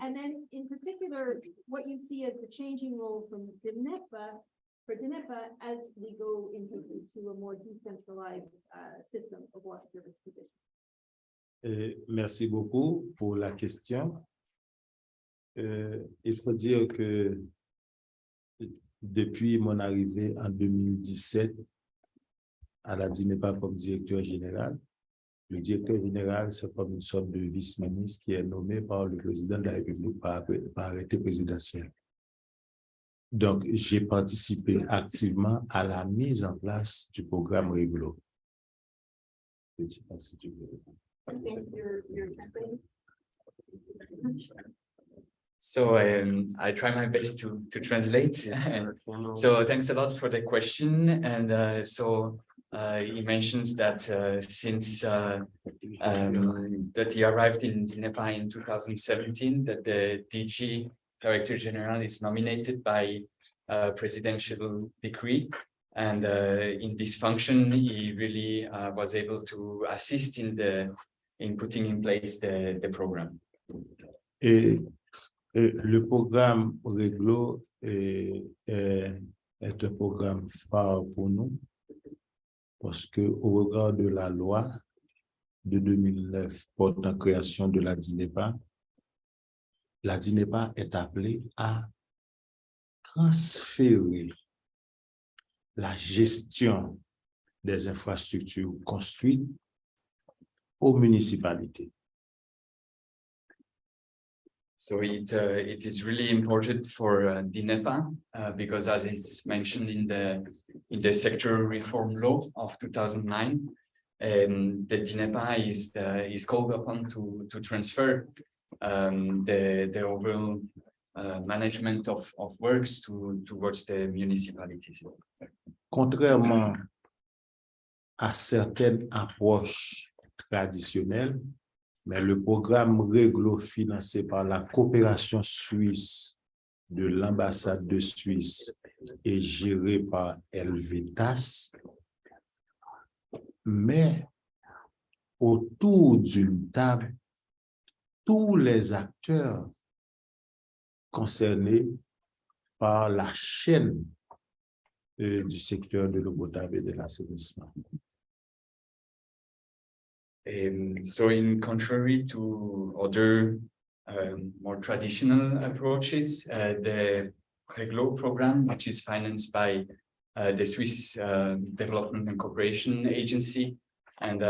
Speaker 1: And then in particular, what you see as the changing role from DINEPA as we go into a more decentralized system of WASH service provision.
Speaker 7: Merci beaucoup pour la question. Il faut dire que depuis mon arrivée en 2017 à la DINEPA comme directeur général, le directeur général, c'est comme une sorte de vice-ministre qui est nommé par le président de la République par arrêté présidentiel. Donc, j'ai participé activement à la mise en place du programme REGLO. Je ne sais pas si tu veux répondre.
Speaker 2: So I try my best to translate. So thanks a lot for the question. And he mentions that since that he arrived in DINEPA in 2017, that the DG Director General is nominated by presidential decree. And in this function, he really was able to assist in putting in place the program.
Speaker 7: Le programme REGLO est un programme phare pour nous parce que au regard de la loi de 2009 portant création de la DINEPA est appelée à transférer la gestion des infrastructures construites aux municipalités.
Speaker 2: So it is really important for DINEPA because, as is mentioned in the sector reform law of 2009, the DINEPA is called upon to transfer the overall management of works towards the municipalities.
Speaker 7: Contrairement à certaines approches traditionnelles, mais le programme REGLO financé par la coopération suisse de l'ambassade de Suisse et géré par Helvetas met autour d'une table tous les acteurs concernés par la chaîne du secteur de l'eau potable et de l'assainissement.
Speaker 2: So in contrary to other more traditional approaches, the REGLO program, which is financed by the Swiss Development and Cooperation Agency and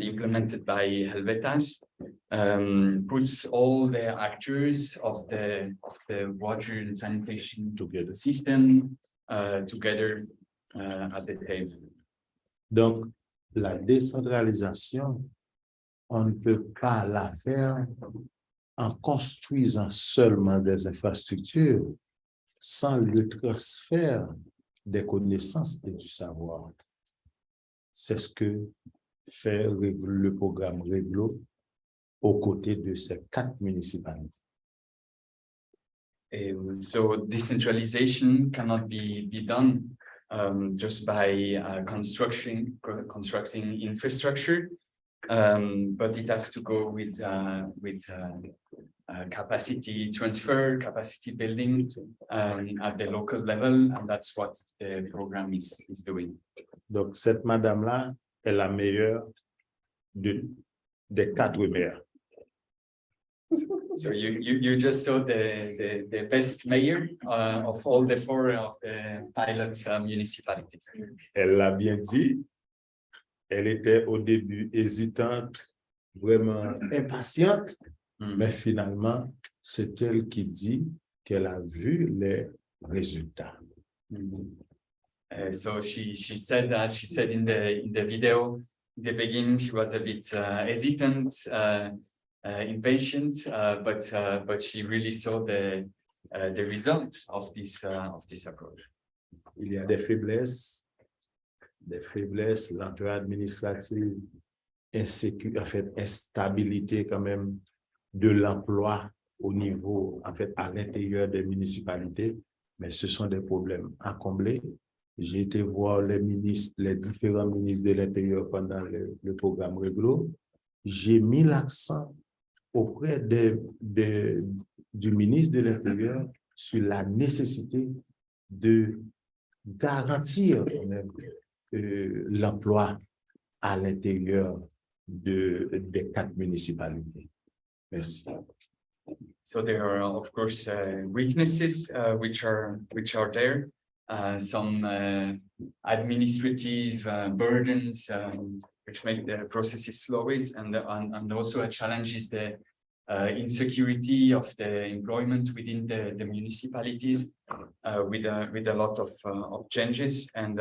Speaker 2: implemented by Helvetas, puts all the actors of the water and sanitation together system together at the table.
Speaker 7: Donc, la décentralisation, on ne peut pas la faire en construisant seulement des infrastructures, sans le transfert des connaissances et du savoir. C'est ce que fait le programme Réglo aux côtés de ces 4 municipalités.
Speaker 2: So decentralization cannot be done just by constructing infrastructure, but it has to go with capacity transfer, capacity building at the local level, and that's what the program is doing.
Speaker 7: Donc, cette madame-là est la meilleure des 4 maires.
Speaker 2: So you just saw the best mayor of all the 4 of the pilot municipalities.
Speaker 7: Elle l'a bien dit. Elle était au début hésitante, vraiment impatiente, mais finalement, c'est elle qui dit qu'elle a vu les résultats.
Speaker 2: So she said, as she said in the video, in the beginning she was a bit hesitant, impatient, but she really saw the result of this approach.
Speaker 7: Il y a des faiblesses, lenteur administrative, instabilité quand même de l'emploi au niveau, en fait, à l'intérieur des municipalités, mais ce sont des problèmes à combler. J'ai été voir les différents ministres de l'Intérieur pendant le programme Réglo. J'ai mis l'accent auprès du ministre de l'Intérieur sur la nécessité de garantir même l'emploi à l'intérieur des 4 municipalités. Merci.
Speaker 2: So there are of course weaknesses which are there, some administrative burdens which make the processes slower, and also a challenge is the insecurity of the employment within the municipalities with a lot of changes, and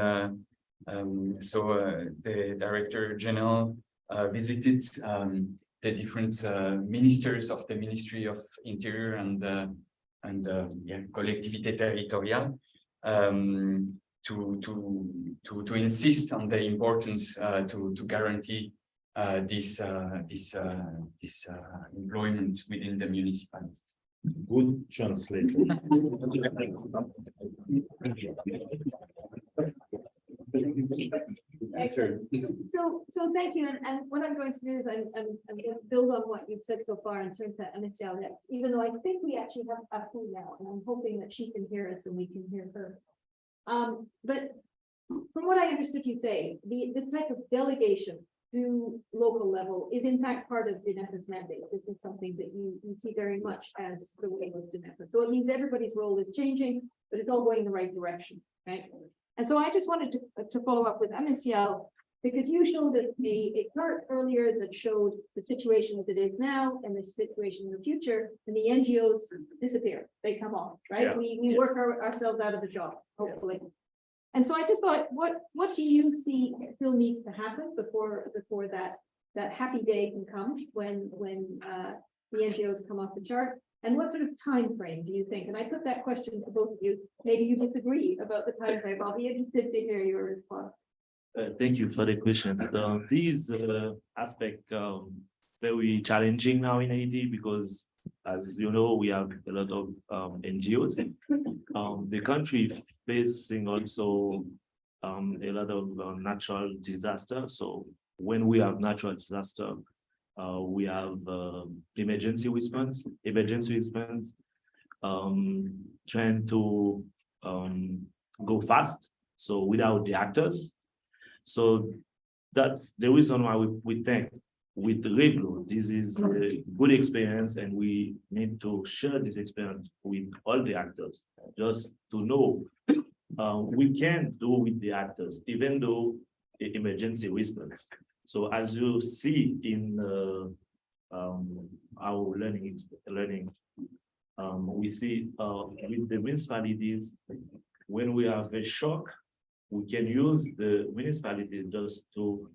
Speaker 2: so the Director General visited the different ministers of the Ministry of Interior and collectivité territoriale to insist on the importance to guarantee this employment within the municipalities.
Speaker 7: Good translation.
Speaker 1: Excellent. So thank you. And what I'm going to do is I'm going to build on what you've said so far and turn to MSL next, even though I think we actually have Apu now, and I'm hoping that she can hear us and we can hear her. But from what I understood you say, this type of delegation to local level is in fact part of DNEFA's mandate. This is something that you see very much as the way of DNEFA. So it means everybody's role is changing, but it's all going in the right direction, right? And so I just wanted to follow up with MSCL, because you showed a chart earlier that showed the situation as it is now and the situation in the future, and the NGOs disappear, they come off, right?
Speaker 4: Yeah.
Speaker 1: We work ourselves out of a job, hopefully. And so I just thought, what do you see still needs to happen before that happy day can come when the NGOs come off the chart? And what sort of time frame do you think? And I put that question to both of you. Maybe you disagree about the time frame. I'll be interested to hear your response.
Speaker 4: Thank you for the question. These aspect very challenging now in Haiti because, as you know, we have a lot of NGOs. The country facing also a lot of natural disaster. So when we have natural disaster, we have emergency response, trying to go fast. So without the actors. So that's the reason why we think with the Reglo, this is a good experience, and we need to share this experience with all the actors, just to know we can do with the actors, even though the emergency response. So as you see in our learning, we see with the municipalities, when we have a shock, we can use the municipalities just to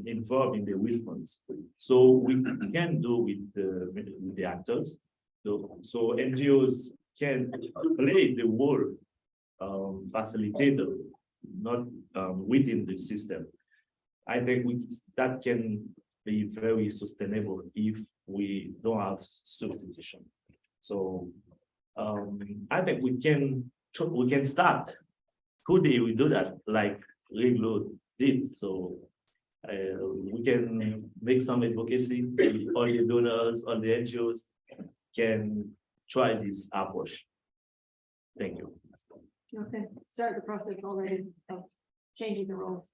Speaker 4: involve in the response. So we can do with the actors. So NGOs can play the role facilitator, not within the system. I think that can be very sustainable if we don't have substitution. So I think we can start. Today we do that like Reglo did. So we can make some advocacy. All the donors, all the NGOs can try this approach. Thank you.
Speaker 1: Okay, start the process already of changing the roles.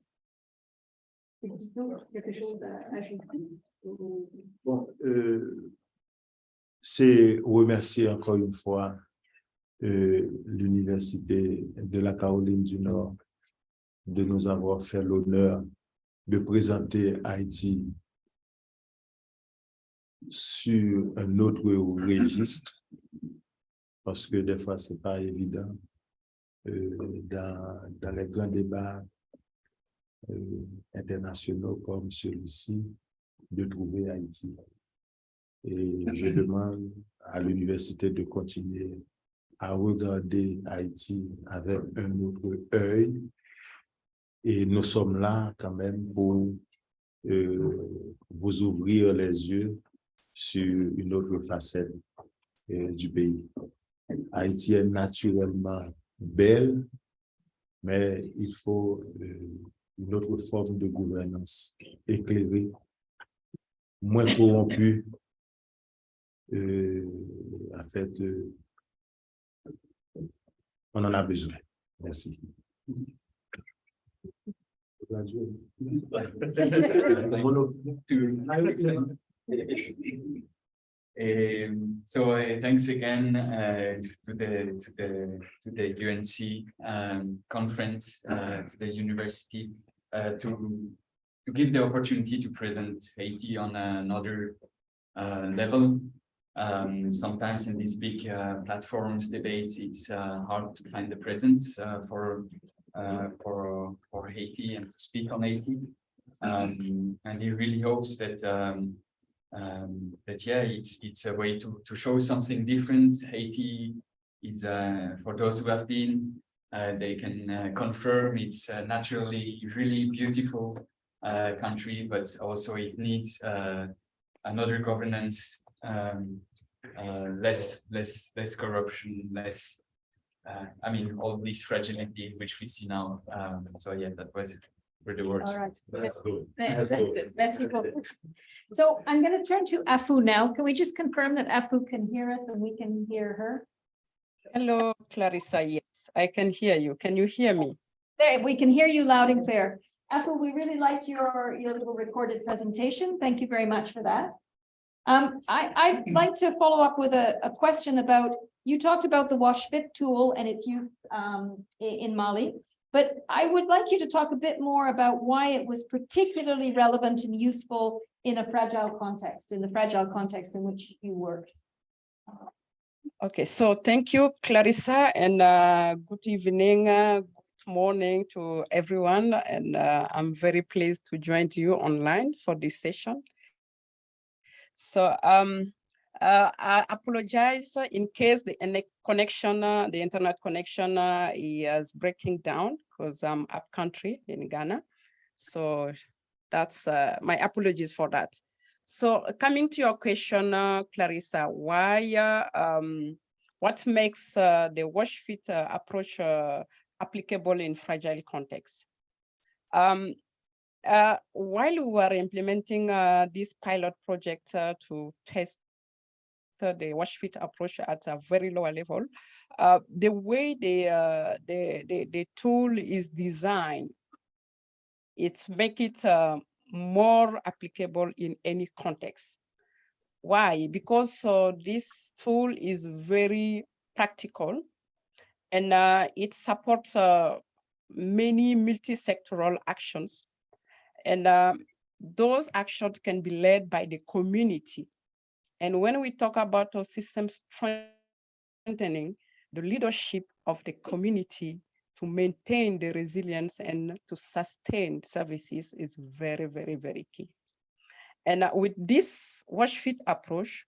Speaker 7: Bon, c'est remercier encore une fois l'Université de la Caroline du Nord de nous avoir fait l'honneur de présenter Haïti sur un autre registre, parce que des fois, c'est pas évident dans les grands débats internationaux comme celui-ci de trouver Haïti. Et je demande à l'université de continuer à regarder Haïti avec un autre œil. Et nous sommes là quand même pour vous ouvrir les yeux sur une autre facette du pays. Haïti est naturellement belle, mais il faut une autre forme de gouvernance éclairée, moins corrompue. En fait, on en a besoin. Merci.
Speaker 2: Thanks again to the UNC conference, to the university, to give the opportunity to present Haiti on another level. Sometimes in these big platforms debates, it's hard to find the presence for Haiti and to speak on Haiti. And he really hopes that yeah, it's a way to show something different. Haiti is for those who have been, they can confirm it's naturally really beautiful country, but also it needs another governance, less corruption, less I mean, all this fragility which we see now. So yeah, that was for the words.
Speaker 1: All right.
Speaker 7: That's good.
Speaker 1: That's good. Merci beaucoup. So I'm going to turn to Afu now. Can we just confirm that Afu can hear us and we can hear her?
Speaker 8: Hello, Clarissa. Yes, I can hear you. Can you hear me?
Speaker 1: There, we can hear you loud and clear. Afu, we really liked your little recorded presentation. Thank you very much for that. I'd like to follow up with a question about, you talked about the WASH Fit tool and its use in Mali, but I would like you to talk a bit more about why it was particularly relevant and useful in a fragile context, in the fragile context in which you worked.
Speaker 8: Okay, so thank you, Clarissa, and good evening, good morning to everyone. And I'm very pleased to join you online for this session. So I apologize in case the internet connection is breaking down because I'm up country in Ghana. So that's my apologies for that. So coming to your question, Clarissa, why, what makes the WASH Fit approach applicable in fragile contexts? While we were implementing this pilot project to test the WASH Fit approach at a very lower level, the way the tool is designed, it makes it more applicable in any context. Why? Because this tool is very practical and it supports many multi-sectoral actions. And those actions can be led by the community. And when we talk about system strengthening, the leadership of the community to maintain the resilience and to sustain services is very, very, very key. And with this WASH Fit approach,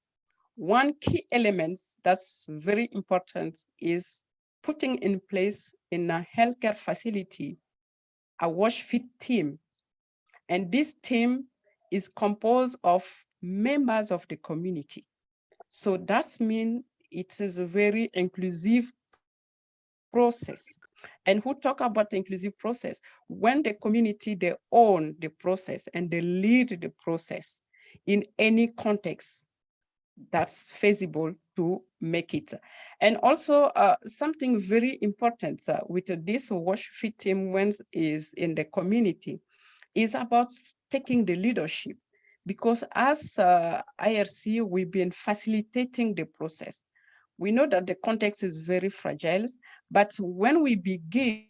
Speaker 8: one key element that's very important is putting in place in a healthcare facility a WASH fit team. And this team is composed of members of the community. So that means it is a very inclusive process. And who talk about the inclusive process? When the community, they own the process and they lead the process in any context that's feasible to make it. And also something very important with this WASH fit team when is in the community is about taking the leadership. Because as IRC, we've been facilitating the process. We know that the context is very fragile, but when we begin,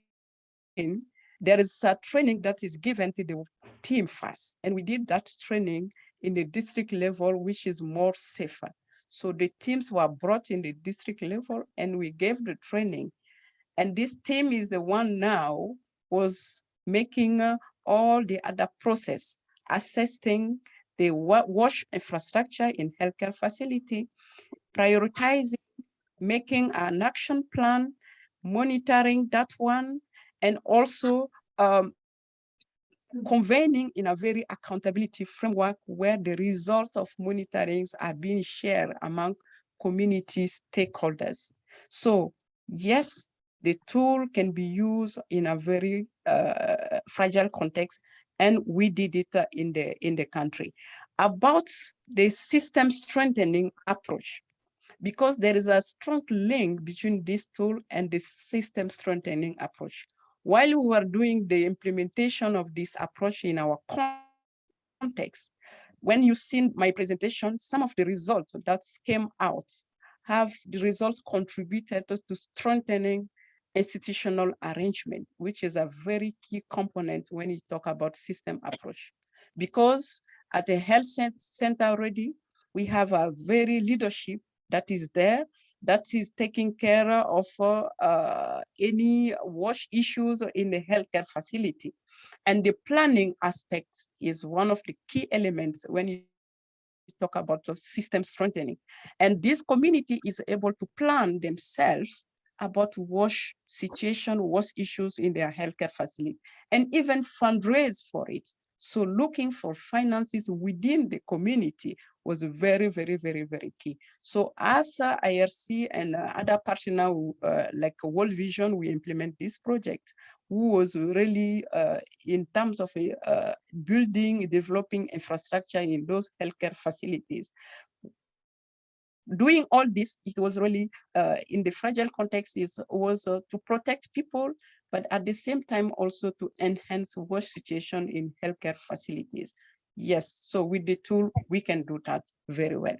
Speaker 8: there is a training that is given to the team first. And we did that training in the district level, which is more safer. So the teams were brought in the district level and we gave the training. And this team is the one now was making all the other process, assessing the WASH infrastructure in healthcare facility, prioritizing, making an action plan, monitoring that one, and also convening in a very accountability framework where the results of monitorings are being shared among community stakeholders. So yes, the tool can be used in a very fragile context, and we did it in the country. About the system strengthening approach, because there is a strong link between this tool and the system strengthening approach. While we were doing the implementation of this approach in our context, when you've seen my presentation, some of the results that came out have the results contributed to strengthening institutional arrangement, which is a very key component when you talk about system approach. Because at the health center already, we have a very leadership that is there, that is taking care of any WASH issues in the healthcare facility. And the planning aspect is one of the key elements when you talk about the system strengthening. And this community is able to plan themselves about WASH situation, WASH issues in their healthcare facility, and even fundraise for it. So looking for finances within the community was very, very, very, very key. So as IRC and other partners like World Vision, we implement this project, who was really in terms of building, developing infrastructure in those healthcare facilities. Doing all this, it was really in the fragile context was to protect people, but at the same time also to enhance WASH situation in healthcare facilities. Yes, so with the tool, we can do that very well.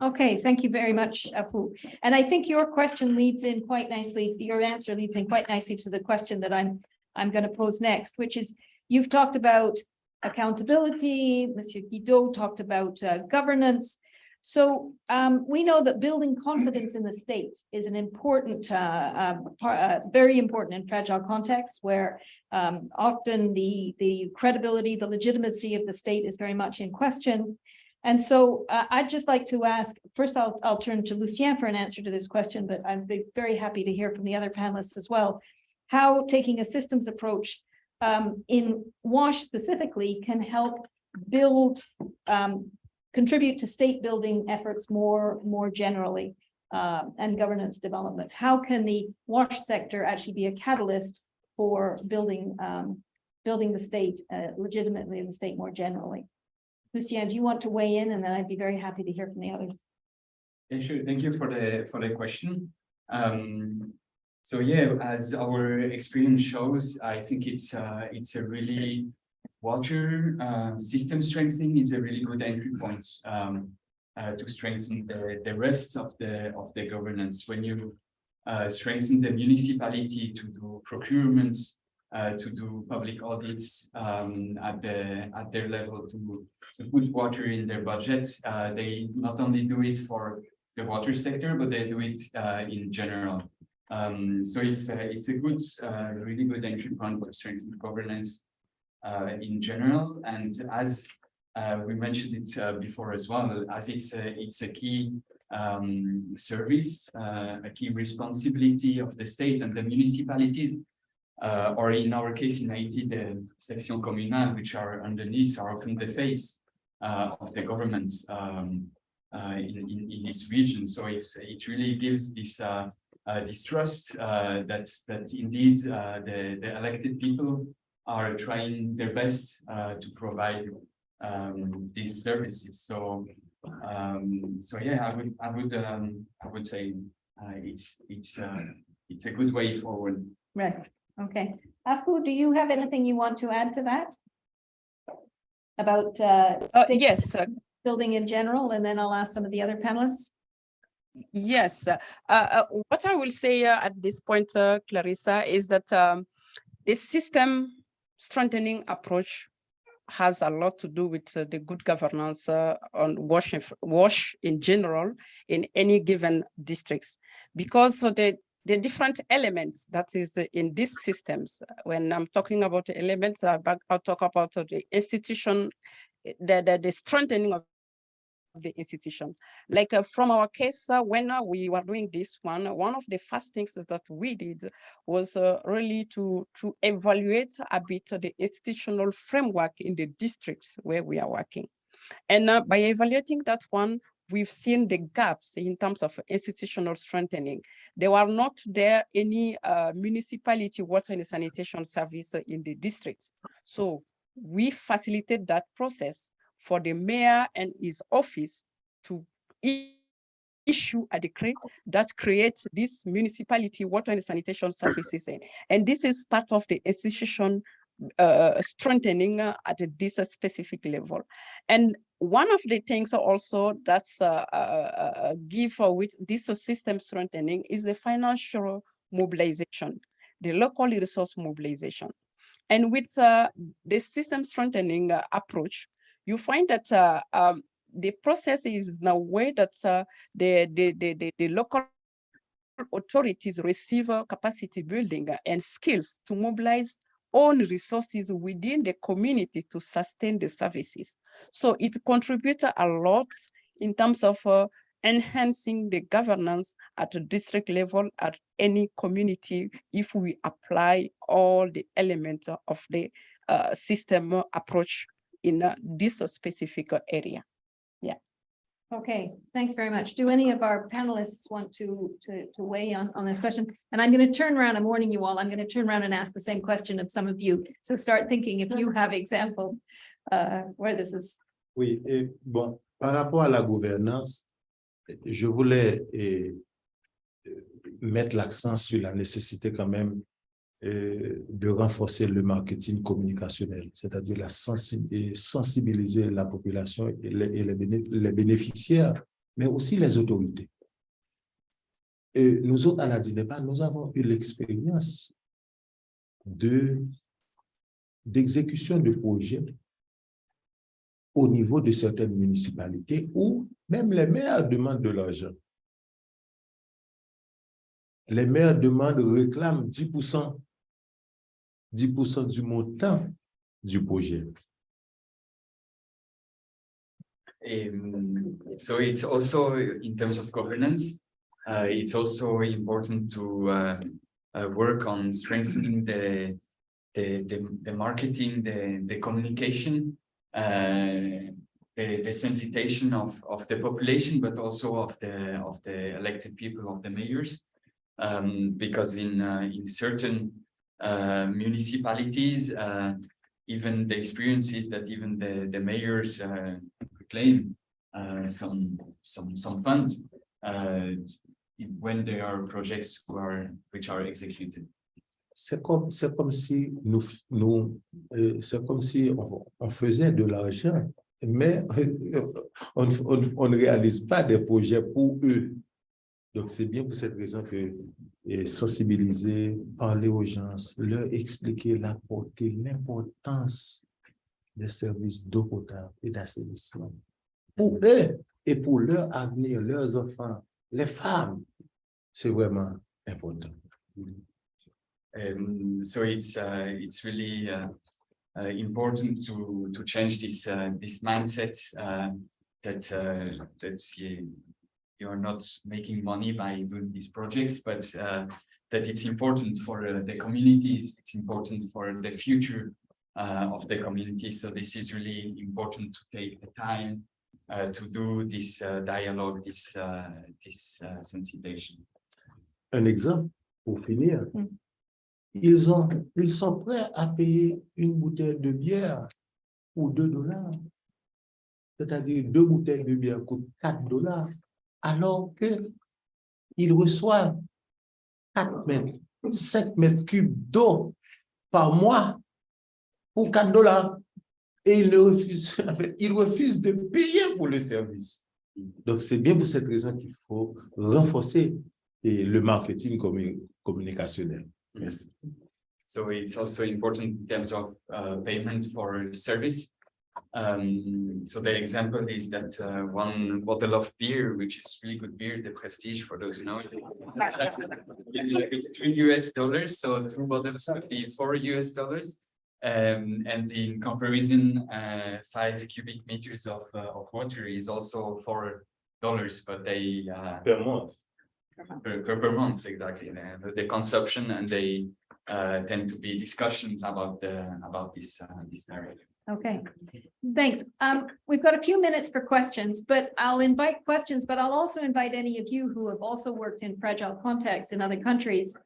Speaker 1: Okay, thank you very much, Apu. And I think your question leads in quite nicely, your answer leads in quite nicely to the question that I'm going to pose next, which is, you've talked about accountability, Monsieur Guido talked about governance. So we know that building confidence in the state is an important, very important and fragile context where often the credibility, the legitimacy of the state is very much in question. And so I'd just like to ask, first I'll turn to Lucien for an answer to this question, but I'd be very happy to hear from the other panelists as well, how taking a systems approach in WASH specifically can help build, contribute to state building efforts more generally and governance development. How can the WASH sector actually be a catalyst for building the state legitimately in the state more generally? Lucien, do you want to weigh in, and then I'd be very happy to hear from the others.
Speaker 2: Yeah, sure. Thank you for the question. So yeah, as our experience shows, I think it's a really water system strengthening is a really good entry point to strengthen the rest of the governance. When you strengthen the municipality to do procurements, to do public audits at their level, to put water in their budgets, they not only do it for the water sector, but they do it in general. So it's a good, really good entry point for strengthening governance in general. And as we mentioned it before as well, as it's a key service, a key responsibility of the state and the municipalities, or in our case in Haiti, the section communale, which are underneath, are often the face of the governments in this region. So it really gives this trust that indeed the elected people are trying their best to provide these services. So yeah, I would say it's a good way forward.
Speaker 1: Right, okay. Afku, do you have anything you want to add to that? About state
Speaker 8: Yes,
Speaker 1: building in general, and then I'll ask some of the other panelists.
Speaker 8: yes. What I will say at this point, Clarissa, is that the system strengthening approach has a lot to do with the good governance on WASH in general in any given districts, because the different elements that is in these systems. When I'm talking about the elements, I'll talk about the institution, the strengthening of the institution. Like from our case, when we were doing this one of the first things that we did was really to evaluate a bit the institutional framework in the districts where we are working. And by evaluating that one, we've seen the gaps in terms of institutional strengthening. There were not there any municipality water and sanitation service in the districts. So we facilitate that process for the mayor and his office to issue a decree that creates this municipality water and sanitation services. And this is part of the institution strengthening at this specific level. And one of the things also that's give with this system strengthening is the financial mobilization, the local resource mobilization. And with the system strengthening approach, you find that the process is in a way that the local authorities receive capacity building and skills to mobilize own resources within the community to sustain the services. So it contributes a lot in terms of enhancing the governance at the district level at any community if we apply all the elements of the system approach in this specific area. Yeah.
Speaker 1: Okay, thanks very much. Do any of our panelists want to weigh on this question? And I'm going to turn around, I'm warning you all, I'm going to turn around and ask the same question of some of you. So start thinking if you have examples where this is.
Speaker 7: Oui, et bon, par rapport à la gouvernance, je voulais mettre l'accent sur la nécessité quand même de renforcer le marketing communicationnel, c'est-à-dire sensibiliser la population et les bénéficiaires, mais aussi les autorités. Et nous autres, à la DINEPA, nous avons eu l'expérience d'exécution de projets au niveau de certaines municipalités où même les maires demandent de l'argent. Les maires réclament 10% du montant du projet.
Speaker 2: So it's also in terms of governance, it's also important to work on strengthening the marketing, the communication, the sensitization of the population, but also of the elected people, of the mayors, because in certain municipalities, even the experience is that even the mayors claim some funds when there are projects which are executed.
Speaker 7: C'est comme si c'est comme si on faisait de l'argent, mais on ne réalise pas des projets pour eux. Donc, c'est bien pour cette raison que sensibiliser, parler aux gens, leur expliquer la portée, l'importance des services d'eau potable et d'assainissement pour eux et pour leur avenir, leurs enfants, les femmes, c'est vraiment important.
Speaker 2: So it's really important to change this mindset that you're not making money by doing these projects, but that it's important for the communities, it's important for the future of the community. So this is really important to take the time to do this dialogue, this sensitization.
Speaker 7: Un exemple pour finir. Ils sont prêts à payer une bouteille de bière pour $2. C'est-à-dire 2 bouteilles de bière coûtent $4, alors qu'ils reçoivent 4 mètres, 5 mètres cubes d'eau par mois pour $4. Et ils refusent, en fait, ils refusent de payer pour le service. Donc, c'est bien pour cette raison qu'il faut renforcer le marketing communicationnel. Merci.
Speaker 2: So it's also important in terms of payment for service. So the example is that one bottle of beer, which is really good beer, the Prestige, for those who know it, it's $3. So 2 bottles would be $4. And in comparison, 5 cubic meters of water is also $4, but they
Speaker 7: Per month.
Speaker 2: per month, exactly. The consumption, and they tend to be discussions about this narrative.
Speaker 1: Okay, thanks. We've got a few minutes for questions, but I'll invite questions, but I'll also invite any of you who have also worked in fragile contexts in other countries.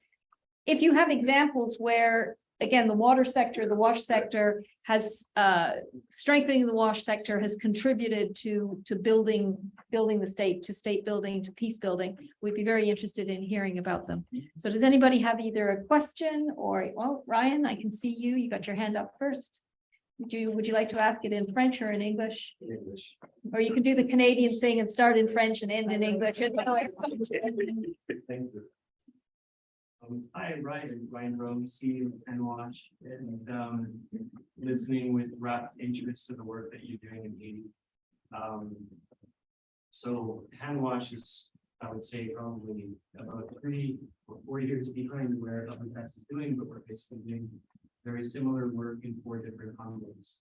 Speaker 1: If you have examples where, again, the water sector, the WASH sector has strengthening the WASH sector has contributed to building the state, to state building, to peace building, we'd be very interested in hearing about them. So does anybody have either a question or, well, Ryan, I can see you, you got your hand up first. Would you like to ask it in French or in English?
Speaker 2: In English.
Speaker 1: Or you can do the Canadian thing and start in French and end in English.
Speaker 9: Thank you. Hi, Ryan Rome, CEO of WASH, and listening with rapt interest to the work that you're doing in Haiti. So WASH is, I would say, probably about 3 or 4 years behind where LBS is doing, but we're basically doing very similar work in 4 different continents.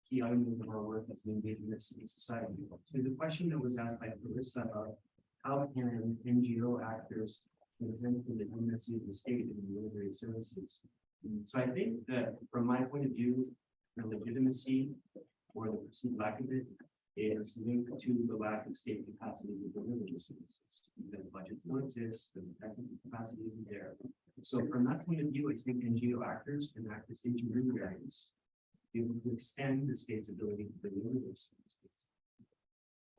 Speaker 9: Key element of our work is the engagement of civil society. So the question that was asked by Clarissa about how can NGO actors for the embassy of the state and delivery services. So I think that from my point of view, the legitimacy or the perceived lack of it is linked to the lack of state capacity to deliver the services. The budgets don't exist, the technical capacity isn't there. So from that point of view, I think NGO actors can act as intermediaries, able to extend the state's ability to deliver those services.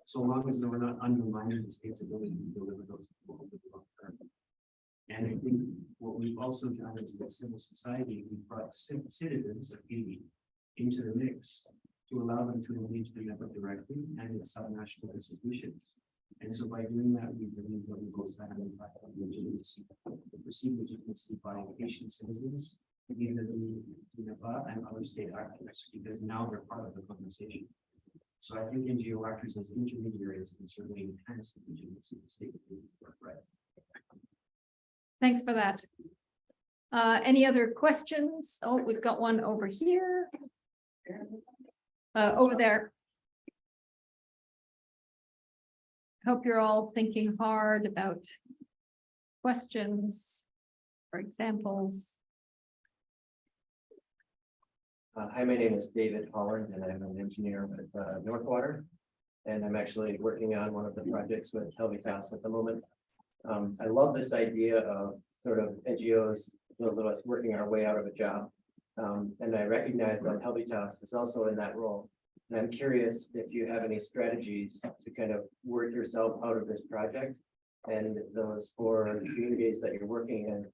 Speaker 9: So long as we're not undermining the state's ability to deliver those over the long term. And I think what we've also done is with civil society, we've brought citizens of Haiti into the mix to allow them to engage the network directly and its subnational institutions. And so by doing that, we believe that we've also had an impact on legitimacy, the perceived legitimacy by Haitian citizens, vis-a-vis UNEPA and other state actors, because now they're part of the conversation. So I think NGO actors as intermediaries can certainly enhance the legitimacy of the state work, right?
Speaker 1: Thanks for that. Any other questions? Oh, we've got one over here. Over there. Hope you're all thinking hard about questions or examples.
Speaker 10: Hi, my name is David Holland, and I'm an engineer with Northwater. And I'm actually working on one of the projects with Helvitas at the moment. I love this idea of sort of NGOs, those of us working our way out of a job. And I recognize that Helvitas is also in that role. And I'm curious if you have any strategies to kind of work yourself out of this project and those 4 communities that you're working in.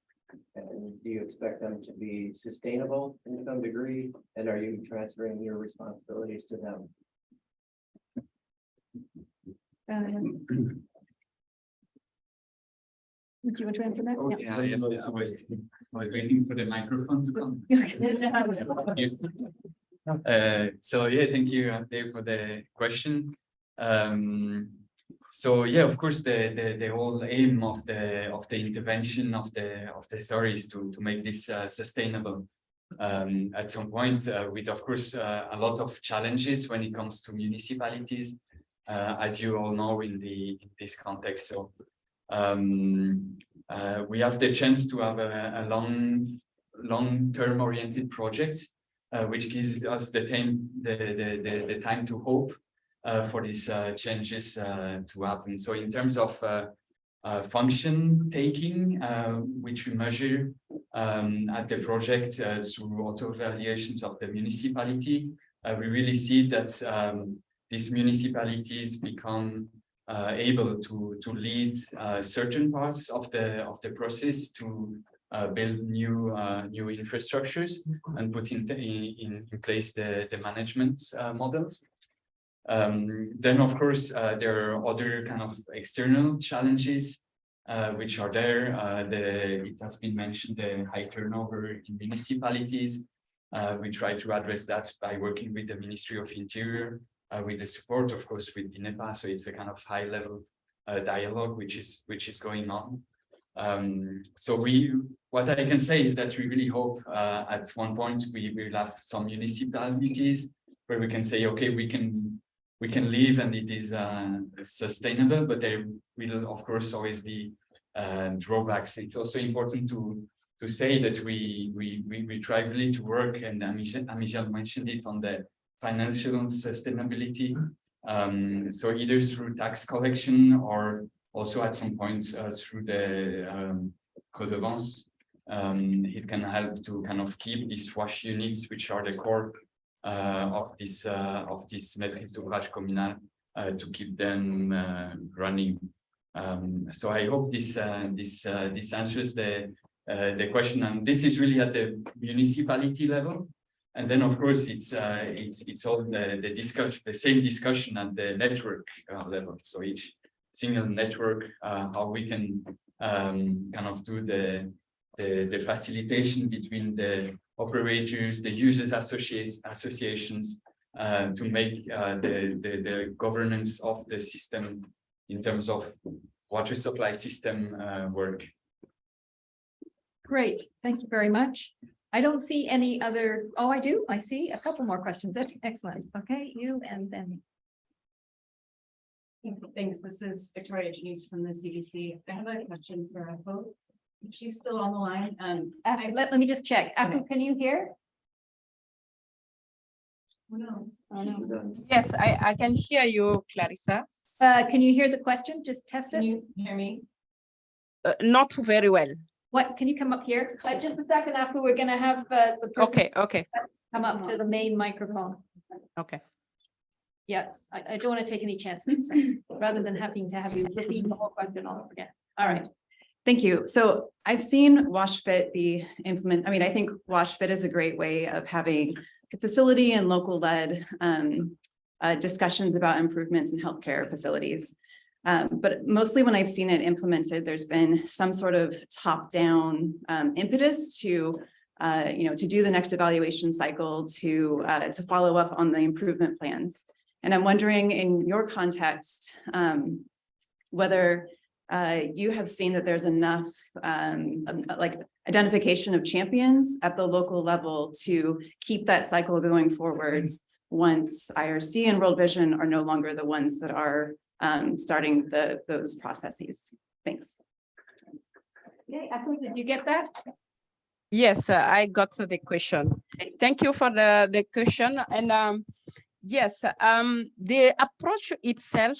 Speaker 10: And do you expect them to be sustainable in some degree? And are you transferring your responsibilities to them?
Speaker 1: Would you want to answer that?
Speaker 2: Oh, yeah, yes, I was waiting for the microphone to come. So yeah, thank you, Dave, for the question. So yeah, of course, the whole aim of the intervention of the story is to make this sustainable. At some point, with of course a lot of challenges when it comes to municipalities. as you all know, in this context. So we have the chance to have a long-term oriented project, which gives us the time to hope for these changes to happen. So in terms of function taking, which we measure at the project through auto-evaluations of the municipality, we really see that these municipalities become able to lead certain parts of the process to build new infrastructures and put in place the management models. Then, of course, there are other kind of external challenges which are there. It has been mentioned, the high turnover in municipalities. We try to address that by working with the Ministry of Interior, with the support, of course, with DINEPA. So it's a kind of high-level dialogue which is going on. So what I can say is that we really hope at one point we will have some municipalities where we can say, okay, we can live and it is sustainable, but there will of course always be drawbacks. It's also important to say that we try really to work, and Amichel mentioned it, on the financial sustainability. So either through tax collection or also at some points through the redevance. It can help to kind of keep these WASH units, which are the core of this maîtrise d'ouvrage communal, to keep them running. So I hope this answers the question, and this is really at the municipality level. And then, of course, it's all the same discussion at the network level. So each single network, how we can kind of do the facilitation between the operators, the users associations, to make the governance of the system in terms of water supply system work.
Speaker 1: Great, thank you very much. I don't see any other, oh, I do, I see a couple more questions. Excellent. Okay, you and then.
Speaker 6: Thanks. This is Victoria Geese from the CDC. I have a question for both. She's still on the line.
Speaker 1: Let me just check. Aku, can you hear?
Speaker 6: No.
Speaker 1: Oh, no.
Speaker 8: Yes, I can hear you, Clarissa.
Speaker 1: Can you hear the question? Just test
Speaker 6: Can
Speaker 1: it.
Speaker 6: you hear me?
Speaker 8: Not very well.
Speaker 1: What, can you come up here? Just a second, Aku, we're gonna have the person
Speaker 8: Okay.
Speaker 1: come up to the main microphone.
Speaker 8: Okay.
Speaker 1: Yes, I don't want to take any chances, rather than having to have you repeat the whole question all over again. All right.
Speaker 11: Thank you. So I've seen WASHFit be implemented. I mean, I think WASHFit is a great way of having a facility and local led discussions about improvements in healthcare facilities. But mostly when I've seen it implemented, there's been some sort of top-down impetus to do the next evaluation cycle, to follow up on the improvement plans. And I'm wondering, in your context, whether you have seen that there's enough like identification of champions at the local level to keep that cycle going forwards once IRC and World Vision are no longer the ones that are starting those processes. Thanks.
Speaker 1: Okay, Aku, did you get that?
Speaker 8: Yes, I got the question. Thank you for the question. And yes, the approach itself,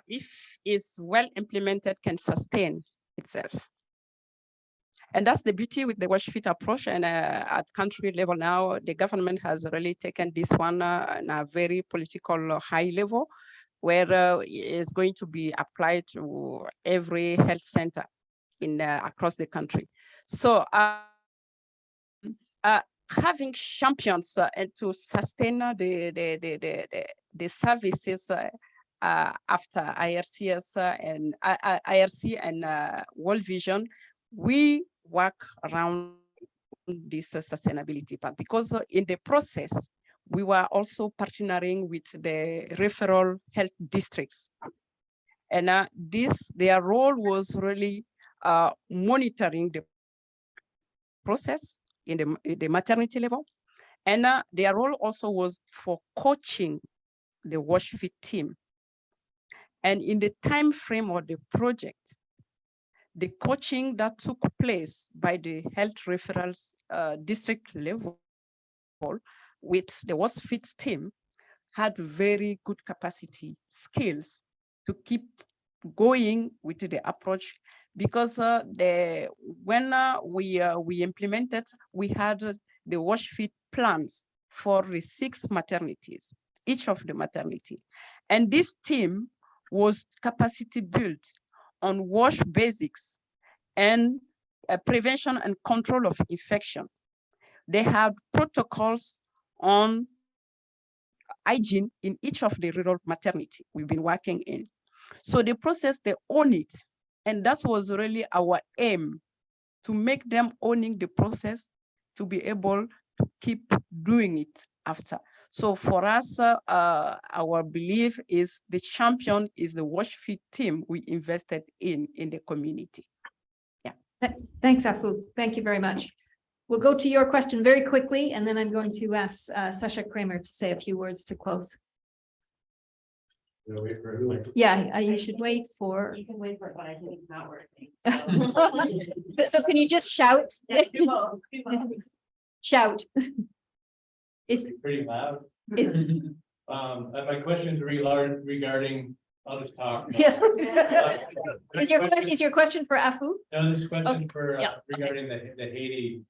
Speaker 8: if is well implemented, can sustain itself. And that's the beauty with the WASHFit approach. And at country level now, the government has really taken this one on a very political high level, where it's going to be applied to every health center in across the country. So having champions and to sustain the services after IRC and World Vision, we work around this sustainability part, because in the process, we were also partnering with the referral health districts. And their role was really monitoring the process in the maternity level. And their role also was for coaching the WASHFit team And in the time frame of the project, the coaching that took place by the health referrals district level with the WASH-FIT team had very good capacity, skills to keep going with the approach, because when we implemented, we had the WASH-FIT plans for the 6 maternities, each of the maternity. And this team was capacity built on WASH basics and prevention and control of infection. They have protocols on hygiene in each of the rural maternity we've been working in. So the process, they own it. And that was really our aim, to make them owning the process, to be able to keep doing it after. So for us, our belief is the champion is the WASH-FIT team we invested in the community. Yeah.
Speaker 1: Thanks, Afu. Thank you very much. We'll go to your question very quickly, and then I'm going to ask Sasha Kramer to say a few words to close. Yeah, you should wait for.
Speaker 6: You can wait for it, but I think it's not working.
Speaker 1: So can you just shout?
Speaker 6: Yeah, do both, do both.
Speaker 1: Shout. Is
Speaker 9: Pretty loud.
Speaker 1: it-
Speaker 9: My question's regarding, I'll just talk.
Speaker 1: yeah.
Speaker 9: This
Speaker 1: Is your question for Afu?
Speaker 9: No, this question for,
Speaker 1: yeah,
Speaker 9: regarding the Haiti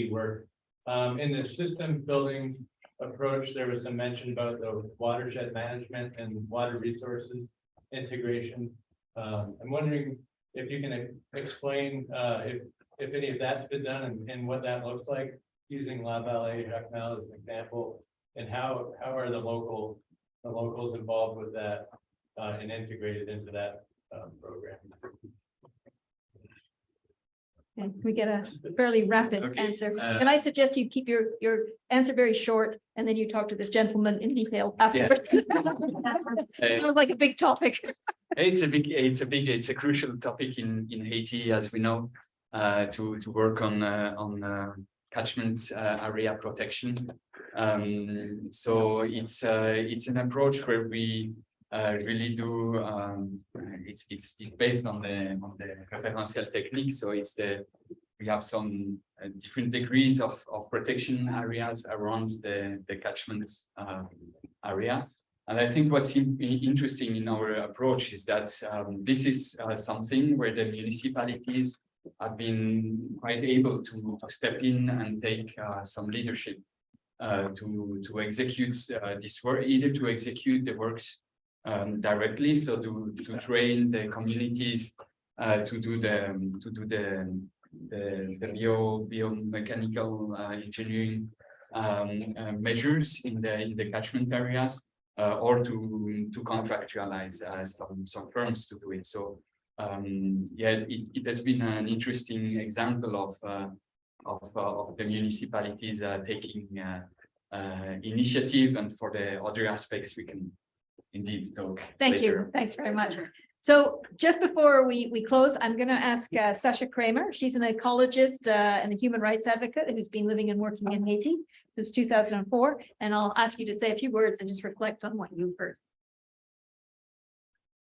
Speaker 9: work. In the system building approach, there was some mention about the watershed management and water resources integration. I'm wondering if you can explain if any of that's been done and what that looks like, using La Vallée Jacmel as an example, and how are the locals involved with that and integrated into that program.
Speaker 1: Okay, we get a fairly rapid
Speaker 2: Okay,
Speaker 1: answer. Can I suggest you keep your answer very short, and then you talk to this gentleman in detail afterwards? Sounds like a big topic.
Speaker 2: It's a crucial topic in Haiti, as we know, to work on catchment area protection. So it's an approach where we really do. It's based on the referential technique. So we have some different degrees of protection areas around the catchment area. And I think what's interesting in our approach is that this is something where the municipalities have been quite able to step in and take some leadership to execute this work, either to execute the works directly, so to train the communities to do the biomechanical engineering measures in the catchment areas, or to contractualize some firms to do it. So yeah, it has been an interesting example of the municipalities taking initiative, and for the other aspects we can indeed talk
Speaker 1: Thank
Speaker 2: later.
Speaker 1: you. Thanks very much. So just before we close, I'm going to ask Sasha Kramer. She's an ecologist and a human rights advocate who's been living and working in Haiti since 2004. And I'll ask you to say a few words and just reflect on what you've heard.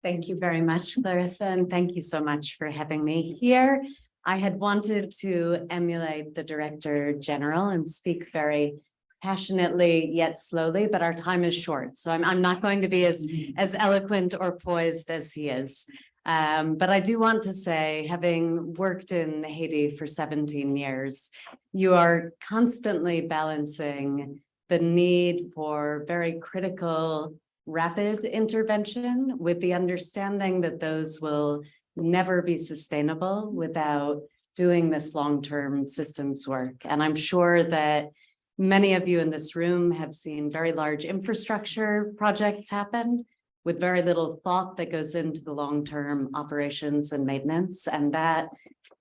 Speaker 11: Thank you very much, Clarissa, and thank you so much for having me here. I had wanted to emulate the Director General and speak very passionately yet slowly, but our time is short, so I'm not going to be as eloquent or poised as he is. But I do want to say, having worked in Haiti for 17 years, you are constantly balancing the need for very critical, rapid intervention with the understanding that those will never be sustainable without doing this long-term systems work. And I'm sure that many of you in this room have seen very large infrastructure projects happen with very little thought that goes into the long-term operations and maintenance. And that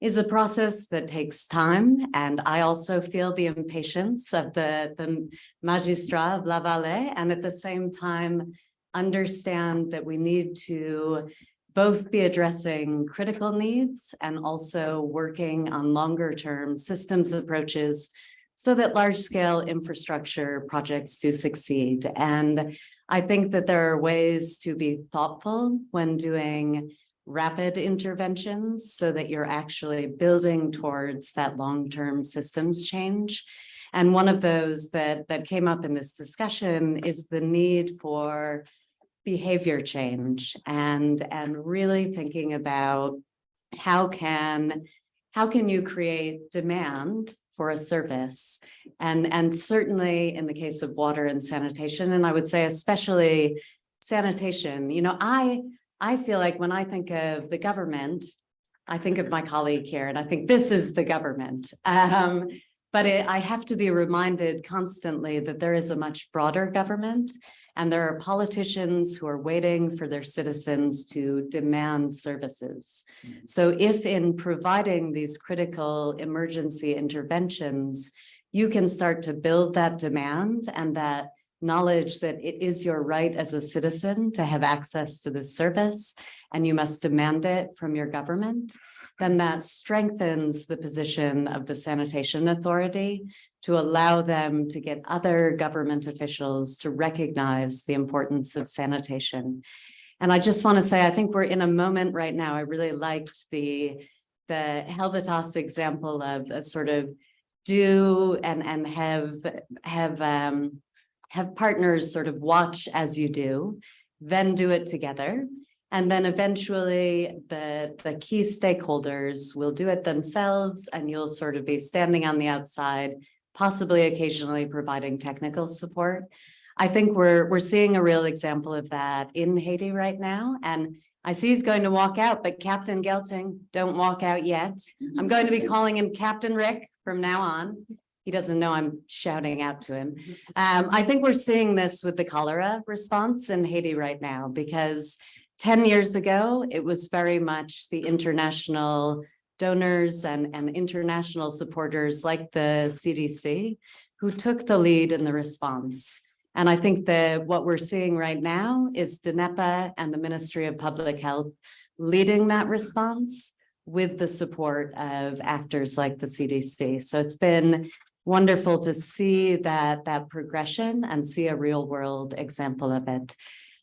Speaker 11: is a process that takes time. And I also feel the impatience of the magistrat of La Vallée, and at the same time, understand that we need to both be addressing critical needs and also working on longer term systems approaches so that large-scale infrastructure projects do succeed. And I think that there are ways to be thoughtful when doing rapid interventions so that you're actually building towards that long-term systems change. And one of those that came up in this discussion is the need for behavior change and really thinking about how can you create demand for a service, and certainly in the case of water and sanitation, and I would say especially sanitation. You know, I feel like when I think of the government, I think of my colleague here, and I think this is the government. But I have to be reminded constantly that there is a much broader government, and there are politicians who are waiting for their citizens to demand services. So if in providing these critical emergency interventions, you can start to build that demand and that knowledge that it is your right as a citizen to have access to this service, and you must demand it from your government, then that strengthens the position of the sanitation authority to allow them to get other government officials to recognize the importance of sanitation. And I just want to say, I think we're in a moment right now. I really liked the Helvetas example of a sort of do and have partners sort of watch as you do, then do it together. And then eventually the key stakeholders will do it themselves, and you'll sort of be standing on the outside, possibly occasionally providing technical support. I think we're seeing a real example of that in Haiti right now. And I see he's going to walk out, but Captain Gelting, don't walk out yet. I'm going to be calling him Captain Rick from now on. He doesn't know I'm shouting out to him. I think we're seeing this with the cholera response in Haiti right now, because 10 years ago, it was very much the international donors and international supporters like the CDC who took the lead in the response. And I think that what we're seeing right now is DNEPA and the Ministry of Public Health leading that response with the support of actors like the CDC. So it's been wonderful to see that progression and see a real world example of it.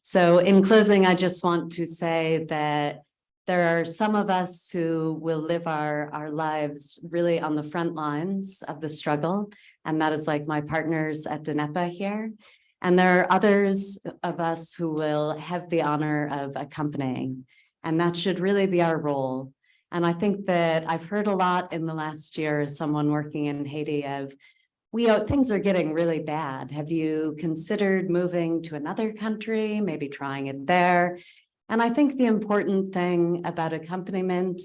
Speaker 11: So in closing, I just want to say that there are some of us who will live our lives really on the front lines of the struggle, and that is like my partners at DNEPA here. And there are others of us who will have the honor of accompanying, and that should really be our role. And I think that I've heard a lot in the last year as someone working in Haiti of, things are getting really bad. Have you considered moving to another country, maybe trying it there? And I think the important thing about accompaniment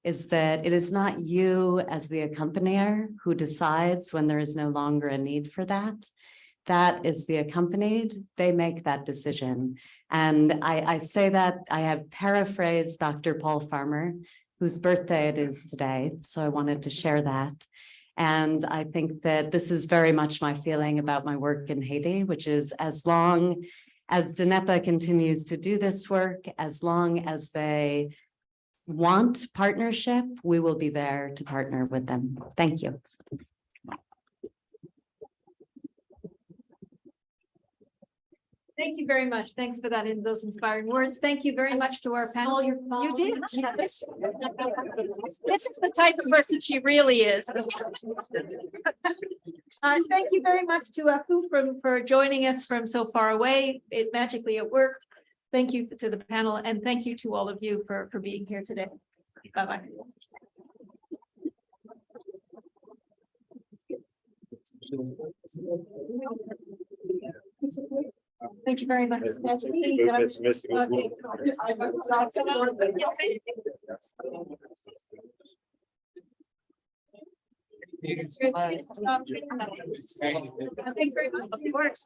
Speaker 11: is that it is not you as the accompanier who decides when there is no longer a need for that. That is the accompanied, they make that decision. And I say that, I have paraphrased Dr. Paul Farmer, whose birthday it is today. So I wanted to share that. And I think that this is very much my feeling about my work in Haiti, which is as long as DNEPA continues to do this work, as long as they want partnership, we will be there to partner with them. Thank you.
Speaker 1: Thank you very much. Thanks for that, those inspiring words. Thank you very much to our panel. You did. This is the type of person she really is. Thank you very much to Afu for joining us from so far away. It worked. Thank you to the panel, and thank you to all of you for being here today. Bye-bye. Thank you very much. Thanks very much. Of course.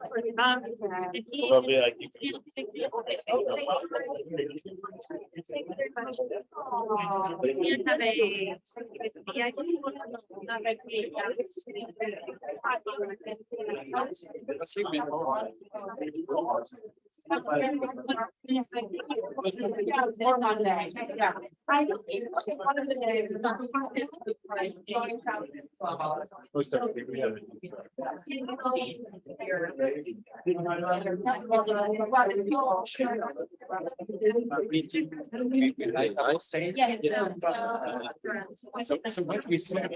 Speaker 2: So what we said.